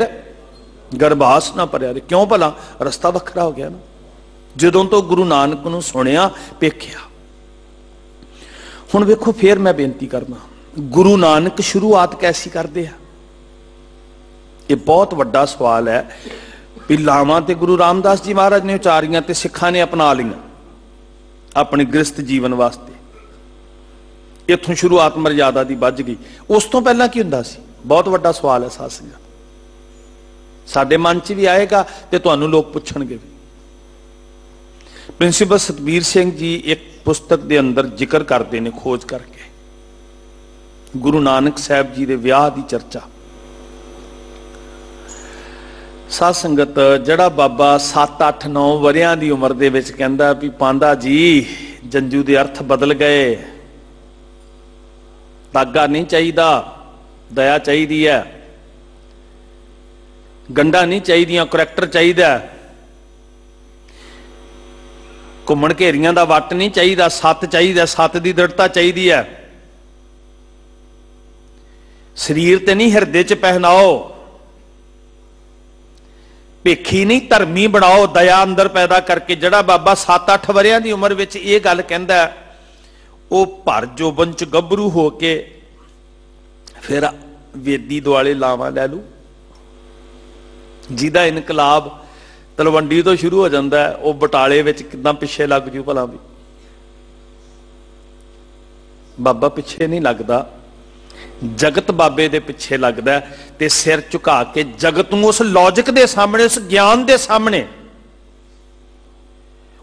गर्भास ना भरिया। क्यों भला? रस्ता वखरा हो गया ना, जदों तो गुरु नानक नूं सुनिया पेखिया। हुण वेखो, फिर मैं बेनती करना, गुरु नानक शुरुआत कैसी करते हैं? ये बहुत वड्डा सवाल है। भी लावां ते गुरु रामदास जी महाराज ने उचारियां ते सिखां ने अपना लियां अपने गृहस्थ जीवन वास्ते। इत्थों शुरुआत मर्यादा की बज गई। उस तो पहला की हुंदा सी? बहुत वड्डा सवाल है साध संगत। साडे मन च भी आएगा ते तुहानू लोग पुछणगे भी। प्रिंसीपल सतबीर सिंह जी एक पुस्तक के अंदर जिक्र करते हैं, खोज करके, गुरु नानक साहब जी के विआह की चर्चा। साध संगत, जड़ा बाबा 7-8-9 वरियां की उम्र दे विच कहंदा भी पांदा जी जंजू के अर्थ बदल गए, धागा नहीं चाहिए, दया चाहिए, गंढा नहीं चाहिए, करैक्टर चाहिए, घुमण घेरियां दा वट नहीं चाहिए, सत चाहिए, सत की दृढ़ता चाहिए है, शरीर ते नहीं हिरदे च पहनाओ, भेखी नहीं धर्मी बनाओ, दया अंदर पैदा करके। जड़ा बाबा 7-8 वरियां की उम्र विच ये गल कहंदा, वो भर जोबन च गभरू होके फिर वेदी दुआले लावा लै लू, जिहदा इनकलाब तलवंडी तो शुरू हो जाता है, वह बटाले विच किदां पिछे लग जू भला भी। बाबा पिछे नहीं लगता, जगत बाबे दे पिछे लगता है, ते सिर झुका के जगत नूं उस लॉजिक दे सामने, उस ज्ञान दे सामने,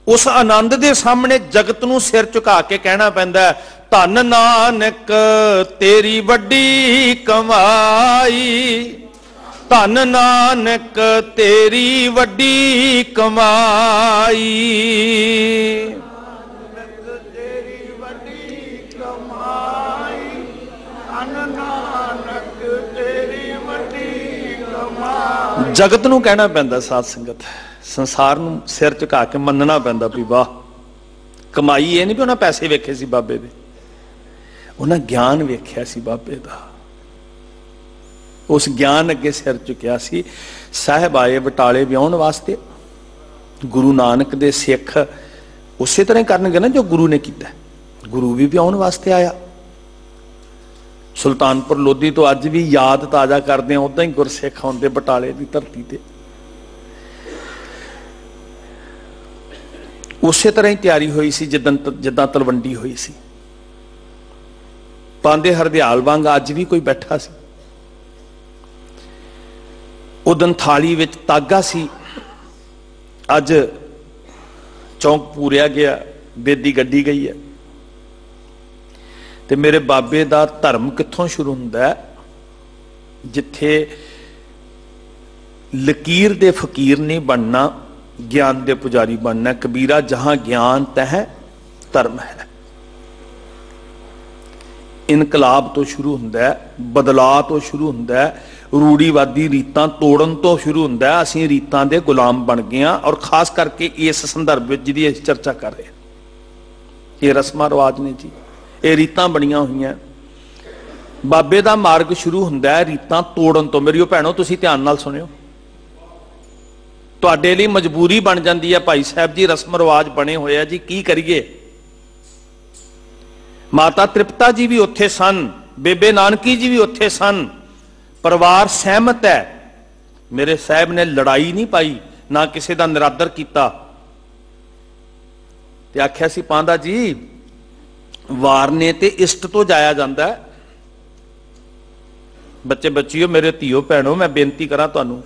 उस आनंद दे सामने जगत नूं सिर झुका के कहना पैंदा, धन नानक तेरी वड्डी कमाई, धन नानक तेरी वड्डी कमाई। जगत नूं कहना पैंदा साध संगत, संसार नूं सिर झुका के मनना पैंदा भी वाह कमाई। ये नहीं भी उन्हें पैसे वेखे सी बाबे दे, उन्हें ज्ञान वेख्या सी बाबे दा, उस ज्ञान अगे सिर झुकिया सी। साहब आए बटाले विआउण वास्ते, गुरु नानक दे सिख उसे तरह करनगे ना जो गुरु ने किया। गुरु भी विआउण वास्ते आया। सुल्तानपुर लोधी तो अज भी याद ताजा करते हैं, उदा ही गुरसिख आउंदे बटाले की धरती ते। उसे तरह ही तैयारी हुई सी जिद्दां तलवंडी हुई सी। पांदे हरदयाल वांग अज भी कोई बैठा सी। उदन थाली विच तागा सी, अज चौंक पूरिया गया, बेदी गड्डी गई है। ते मेरे बाबे दा धर्म कित्थों शुरू हुंदा है? जिथे लकीर दे फकीर नहीं बनना, ज्ञान दे पुजारी बनना। कबीरा जहां ज्ञान तह धर्म है। इनकलाब तो शुरू हुंदा है, बदलाव तो शुरू हुंदा है, रूढ़ीवादी रीतां तोड़न तो शुरू हुंदा है। असीं रीतां दे गुलाम बन गए हैं, और खास करके इस संदर्भ में जिहदी असीं चर्चा कर रहे हैं, ये रस्मां रिवाज ने जी, ये रीतां बनियां हुई हैं। ਬਾਬੇ ਦਾ ਮਾਰਗ ਸ਼ੁਰੂ ਹੁੰਦਾ ਹੈ ਰੀਤਾਂ ਤੋੜਨ ਤੋਂ। ਮੇਰੀਓ ਭੈਣੋ, ਤੁਸੀਂ ਧਿਆਨ ਨਾਲ ਸੁਣਿਓ, ਤੁਹਾਡੇ ਲਈ ਮਜਬੂਰੀ ਬਣ ਜਾਂਦੀ ਹੈ। ਭਾਈ ਸਾਹਿਬ ਜੀ ਰਸਮ ਰਿਵਾਜ ਬਣੇ ਹੋਏ ਆ ਜੀ, ਕੀ ਕਰੀਏ। ਮਾਤਾ ਤ੍ਰਿਪਤਾ ਜੀ ਵੀ ਉੱਥੇ ਸਨ, ਬੇਬੇ ਨਾਨਕੀ ਜੀ ਵੀ ਉੱਥੇ ਸਨ, ਪਰਿਵਾਰ ਸਹਿਮਤ ਹੈ। ਮੇਰੇ ਸਾਹਿਬ ਨੇ ਲੜਾਈ ਨਹੀਂ ਪਾਈ, ਨਾ ਕਿਸੇ ਦਾ ਨਿਰਾਦਰ ਕੀਤਾ, ਤੇ ਆਖਿਆ ਸੀ ਪਾਂਦਾ ਜੀ ਵਾਰਨੇ ਤੇ ਇਸ਼ਟ ਤੋਂ ਜਾਇਆ ਜਾਂਦਾ। ਬੱਚੇ ਬੱਚਿਓ, ਮੇਰੇ ਧੀਓ ਭੈਣੋ, ਮੈਂ ਬੇਨਤੀ ਕਰਾਂ ਤੁਹਾਨੂੰ,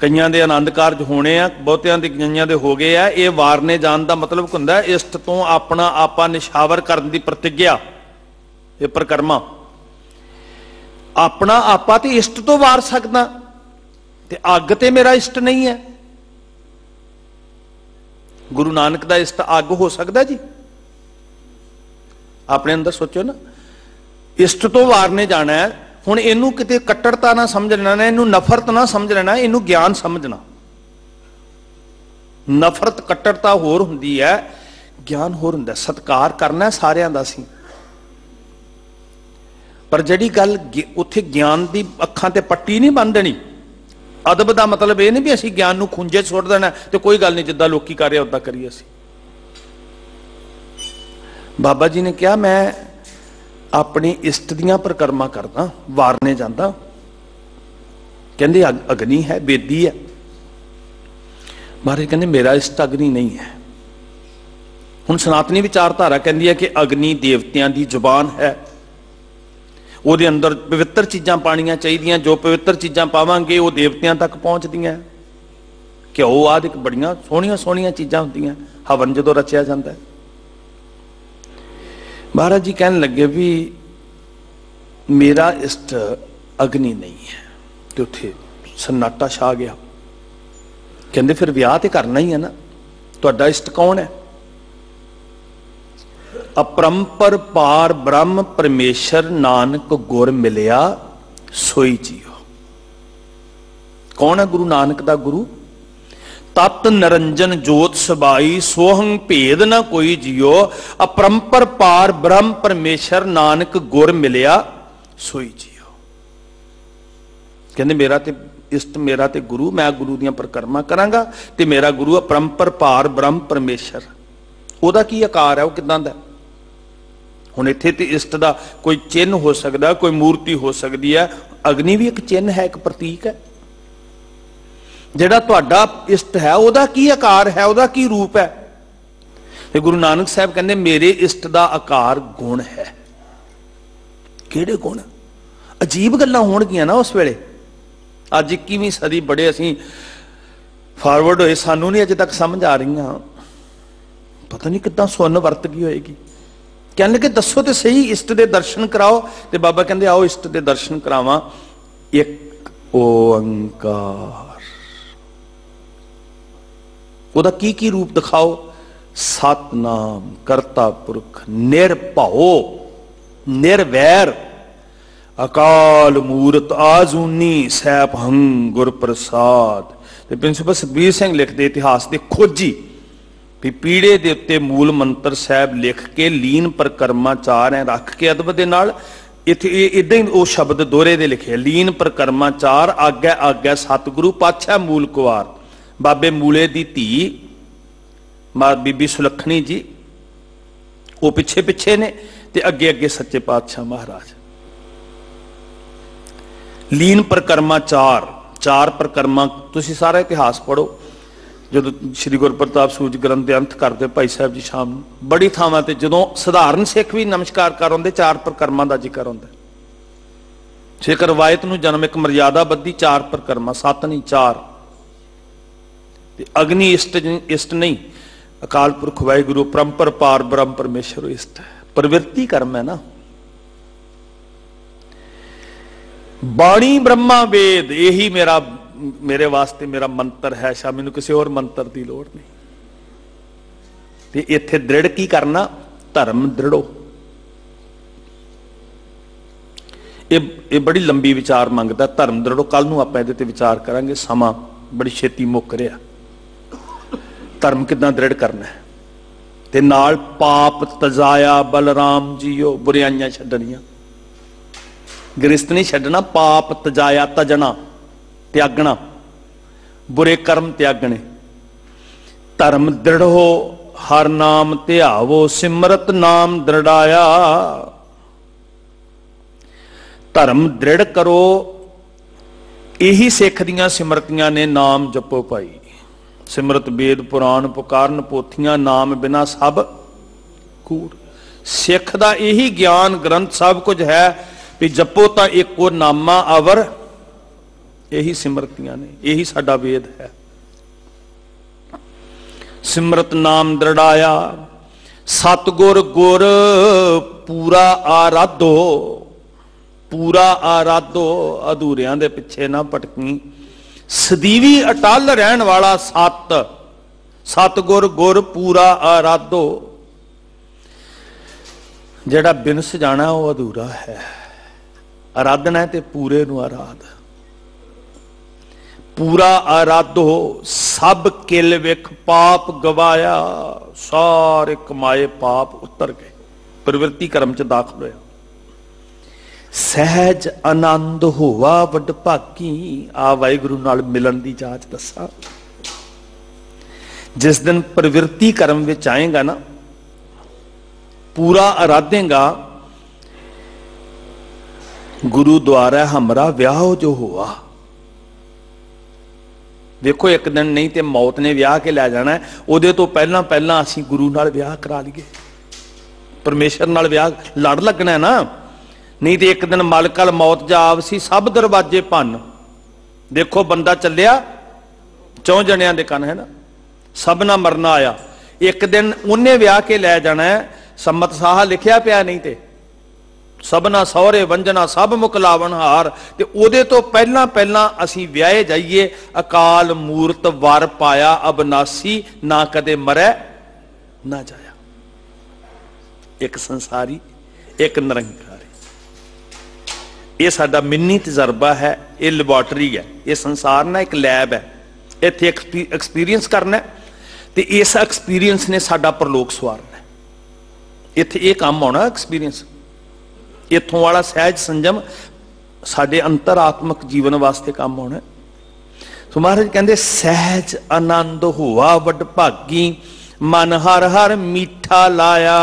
ਕਈਆਂ ਦੇ ਆਨੰਦ ਕਾਰਜ ਹੋਣੇ ਆ, ਬਹੁਤਿਆਂ ਦੇ ਕਈਆਂ ਦੇ ਹੋ ਗਏ ਆ। ਇਹ ਵਾਰਨੇ ਜਾਣ ਦਾ ਮਤਲਬ ਹੁੰਦਾ ਇਸ਼ਟ ਤੋਂ ਆਪਣਾ ਆਪਾ ਨਿਸ਼ਾਵਰ ਕਰਨ ਦੀ ਪ੍ਰਤਿਗਿਆ। ਇਹ ਪ੍ਰਕਰਮਾ ਆਪਣਾ ਆਪਾ ਤੇ ਇਸ਼ਟ ਤੋਂ ਵਾਰ ਸਕਦਾ, ਤੇ ਅੱਗ ਤੇ ਮੇਰਾ ਇਸ਼ਟ ਨਹੀਂ ਹੈ। ਗੁਰੂ ਨਾਨਕ ਦਾ ਇਸ਼ਟ ਅੱਗ ਹੋ ਸਕਦਾ ਜੀ? ਆਪਣੇ ਅੰਦਰ ਸੋਚੋ ਨਾ, ਇਸ਼ਟ ਤੋਂ ਵਾਰਨੇ ਜਾਣਾ ਹੈ। ਹੁਣ ਇਹਨੂੰ ਕਿਤੇ ਕੱਟੜਤਾ ਨਾ ਸਮਝ ਲੈਣਾ, ਇਹਨੂੰ ਨਫ਼ਰਤ ਨਾ ਸਮਝ ਲੈਣਾ, ਇਹਨੂੰ ਗਿਆਨ ਸਮਝਣਾ। ਨਫ਼ਰਤ ਕੱਟੜਤਾ ਹੋਰ ਹੁੰਦੀ ਹੈ, ਗਿਆਨ ਹੋਰ ਹੁੰਦਾ। ਸਤਿਕਾਰ ਕਰਨਾ ਸਾਰਿਆਂ ਦਾ ਸੀ, ਪਰ ਜਿਹੜੀ ਗੱਲ ਉੱਥੇ ਗਿਆਨ ਦੀ ਅੱਖਾਂ ਤੇ ਪੱਟੀ ਨਹੀਂ ਬੰਨ ਦੇਣੀ। ਅਦਬ ਦਾ ਮਤਲਬ ਇਹ ਨਹੀਂ ਵੀ ਅਸੀਂ ਗਿਆਨ ਨੂੰ ਖੁੰਝੇ ਸੁੱਟ ਦੇਣਾ ਤੇ ਕੋਈ ਗੱਲ ਨਹੀਂ, ਜਿੱਦਾਂ ਲੋਕੀ ਕਰ ਰਹੇ ਉਦਾਂ ਕਰੀਏ ਅਸੀਂ। ਬਾਬਾ ਜੀ ਨੇ ਕਿਹਾ ਮੈਂ ਆਪਣੀ ਇਸ਼ਟ ਦੀਆਂ ਪ੍ਰਕਰਮਾਂ ਕਰਦਾ, ਵਾਰਨੇ ਜਾਂਦਾ। ਕਹਿੰਦੇ ਅਗਨੀ ਹੈ, ਬੇਦੀ ਹੈ। ਮਹਾਰਾਜ ਕਹਿੰਦੇ ਮੇਰਾ ਇਸ਼ਟ ਅਗਨੀ ਨਹੀਂ ਹੈ। ਹੁਣ ਸਨਾਤਨੀ ਵਿਚਾਰਧਾਰਾ ਕਹਿੰਦੀ ਹੈ ਕਿ ਅਗਨੀ ਦੇਵਤਿਆਂ ਦੀ ਜ਼ੁਬਾਨ ਹੈ, ਉਹਦੇ ਅੰਦਰ ਪਵਿੱਤਰ ਚੀਜ਼ਾਂ ਪਾਣੀਆਂ ਚਾਹੀਦੀਆਂ, ਜੋ ਪਵਿੱਤਰ ਚੀਜ਼ਾਂ ਪਾਵਾਂਗੇ ਉਹ ਦੇਵਤਿਆਂ ਤੱਕ ਪਹੁੰਚਦੀਆਂ। ਘਿਓ ਆਦਿ ਬੜੀਆਂ ਸੋਹਣੀਆਂ ਸੋਹਣੀਆਂ ਚੀਜ਼ਾਂ ਹੁੰਦੀਆਂ, ਹਵਨ ਜਦੋਂ ਰਚਿਆ ਜਾਂਦਾ। ਮਹਾਰਾਜ ਜੀ ਕਹਿਣ ਲੱਗੇ ਵੀ ਮੇਰਾ ਇਸ਼ਟ ਅਗਨੀ ਨਹੀਂ ਹੈ, ਤੇ ਉੱਥੇ ਸन्नाटा ਛਾ ਗਿਆ। ਕਹਿੰਦੇ ਫਿਰ ਵਿਆਹ ਤੇ ਕਰਨਾ ਹੀ ਹੈ ਨਾ, ਤੁਹਾਡਾ ਇਸ਼ਟ ਕੌਣ ਹੈ? अपरंपर पार ब्रह्म परमेश्वर नानक गुर मिलिया सोई जियो। कौन है गुरु नानक दा गुरु? तत् निरंजन जोत सबाई सोहंग भेद ना कोई जियो। अपरंपर पार ब्रह्म परमेश्वर नानक गुर मिलिया सोई जियो। कहते मेरा ते इष्ट मेरा ते गुरु, मैं गुरु दियां परिक्रमा करांगा ते मेरा गुरु अपरंपर पार ब्रह्म परमेश्वर। ओदा की आकार है, वो किदां दा? हुण इत्थे ते इष्ट दा कोई चिन्ह हो सकदा, कोई मूर्ति हो सकदी है। अग्नि भी एक चिन्ह है, एक प्रतीक है। जिहड़ा तुहाडा इष्ट है ओदा की आकार है, ओदा की रूप है? ते गुरु नानक साहब कहंदे मेरे इष्ट दा आकार गुण है। किहड़े गुण? अजीब गल्लां होणगीਆਂ ना उस वेले। अज 21वीं सदी बड़े असीं फॉरवर्ड होए, सानू नहीं अजे तक समझ आ रही, पता नहीं किदां सुन वरत गई होएगी। कहने लगे दसो तो सही, इष्ट दे दर्शन कराओ। ते बाबा कहंदे आओ इष्ट दे दर्शन करावां। एक ओंकार, ओदा की रूप दिखाओ? सतनाम करता पुरख निरभओ निर्वैर अकाल मूरत आजूनी सैभंग गुर प्रसाद। ते प्रिंसीपल सतबीर सिंह लिखते इतिहास के खोजी भी पीड़े दे उत्ते मूल मंत्र साहब लिख के लीन परिक्रमा चार है रख के अदब दे नाल इत्थे इदां ही वो शब्द दोहरे दे लिखे। लीन परिक्रमा चार आग्या आग्या सतगुरु पातशाह मूल कुवार। बाबे मूले दी धी बीबी सुलखनी जी वो पिछे पिछे ने, ते अगे अगे सच्चे पातशाह महाराज। लीन परिक्रमा चार, चार परिक्रमा तुसीं सारा इतिहास पढ़ो। जो श्री गुरु प्रताप सूरज ग्रंथ के अंत करते भाई साहब जी शाम बड़ी थावां ते जदों सधारण सिख भी नमस्कार कर आउंदे चार परिक्रमा का जिक्र आउंदा। सिख रवायत नूं जन्म एक मर्यादा बद्धी चार परिक्रमा, सत नहीं चार। ते अग्नि इष्ट नहीं, अकाल पुरख वाहिगुरु परंपर पार ब्रह्म परमेश्वर इष्ट है। प्रवृत्ति कर्म है ना। बाणी ब्रह्मा वेद यही मेरे वास्ते मेरा मंत्र है, शायद मैनूं किसी और मंत्र की लोड़ नहीं। ते इत्थे दृढ़ की करना? धर्म दृढ़ो। ये बड़ी लंबी विचार मंगदा धर्म दृढ़ो। कल नूं आपां इहदे ते विचार करांगे, समा बड़ी छेती मुक रिहा। धर्म किदां दृढ़ करना है? ते नाल पाप तजाया बलराम जीओ, बुराइयां छड्डनियां। गृहस्थ नहीं छड्डना, पाप तजाया, तजना त्यागना, बुरे कर्म त्यागने। धर्म दृढ़ हो हर नाम ध्यावो, सिमरत नाम दृढ़ाया। धर्म दृढ़ करो, यही सिख दियां सिमरतियां ने, नाम जपो भाई। सिमरत वेद पुराण पुकारन पोथियां, नाम बिना सब कूड़। सिख दा यही ज्ञान ग्रंथ सब कुछ है भी जपो तो एको नामा अवर, यही सिमरतियां ने, यही साडा वेद है। सिमरत नाम दृढ़ाया, सतगुर गुर पूरा आराधो। पूरा आराधो, अधूरियां दे पिछे ना भटकी। सदीवी अटल रहन वाला सत, सतगुर गुर पूरा आराधो। जेड़ा बिनस जाना वो अधूरा है, आराधना है ते पूरे नूं आराध। पूरा आराधो, सब किल विख पाप गवाया। सारे कमाए पाप उतर गए, प्रवृत्ति कर्म च दाखल होया। सहज आनंद होवा वड भागी। आ वाहिगुरु नाल मिलन दी जाच दसा। जिस दिन प्रवृत्ति कर्म विच आएगा ना, पूरा आराधेगा, गुरु द्वारा हमरा व्याह जो हुआ। देखो एक दिन नहीं तो मौत ने व्याह के लै जाना है, उहदे तो पहला पहला असीं गुरु नाल व्याह करा लीए। परमेश्वर नाल व्याह लड़ लगना है ना, नहीं तो एक दिन मालकल मौत जा आवसी, सब दरवाजे भन। देखो बंदा चलिया, 4 जणियां दे कन है ना, सब ना मरना आया। एक दिन उन्हें व्याह के लै जाना है, सम्मत साहा लिखिया पिया नहीं ते सबना सौरे वंजना सब मुकलावन हार। ते उहदे तो पहला पहला असीं व्याहे जाइए। अकाल मूरत वर पाया अबनासी, ना कदे मरै ना जाया। एक संसारी एक निरंकारी, ये साडा मिनी तजर्बा है, ये लैबोरेटरी है, ये संसार ना एक लैब है। इत्थे एक्सपीरियंस करना है, ते इस एक्सपीरियंस ने साडा परलोक सवारना है। इत्थे ये काम आउणा एक्सपीरियंस। इत्थों वाला सहज संजम साडे अंतरात्मक जीवन वास्ते काम आउणा। सो महाराज कहंदे सहज आनंद होवा वड भागी, मन हर हर मीठा लाया।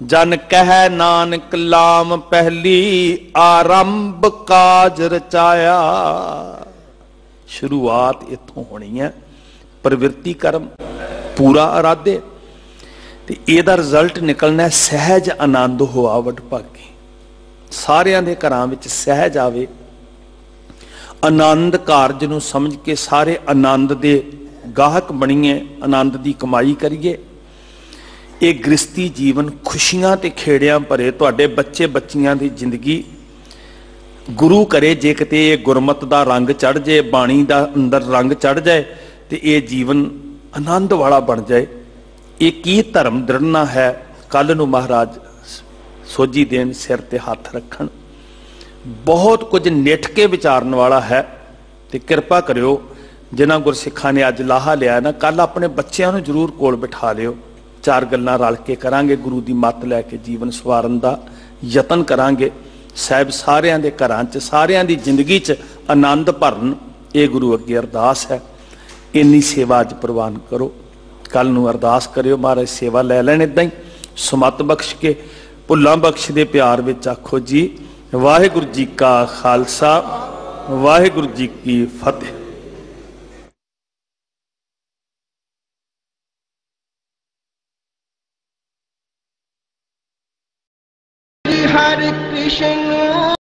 जन कह नानक लाम पहली, आरंभ काज रचाया। शुरुआत इत्थों होनी है, प्रवृत्ति कर्म पूरा आराधे, ते इहदा रिजल्ट निकलना सहज आनंद होआ वड भागी। सारियां दे घरां विच सहज आवे, आनंद कारज नूं समझ के सारे आनंद दे गाहक बणीए, आनंद दी कमाई करिए। ये गृहस्थी जीवन खुशियां ते खेड़ियां भरे, तुहाडे बच्चे बच्चियां दी जिंदगी गुरु करे जे किते गुरमत दा रंग चढ़ जाए, बाणी दा अंदर रंग चढ़ जाए, तो ये जीवन आनंद वाला बन जाए। ये की धर्म दृढ़ना है, कल नूं महाराज सोझी देन, सिर ते हाथ रखन। बहुत कुछ निठ के विचारन वाला है, तो कृपा करियो जिन्हां गुरसिखां ने अज लाहा लिया ना, कल अपने बच्चों नूं जरूर कोल बिठा लियो। 4 गल्लां रल के करांगे, गुरु की मत लैके जीवन सवारन का यतन करांगे। साहिब सारियां दे घरां च, सारियां दी जिंदगी च आनंद भरन, ये गुरु अगे अरदास है। इन्नी सेवा अज प्रवान करो, कल नूं अरदास करियो महाराज सेवा लै लैण। इदां ही सुमत बख्श के, भुल्लां बख्श दे प्यार विच आखो जी वाहिगुरू जी का खालसा, वाहिगुरू जी की फतेह। हरे कृष्ण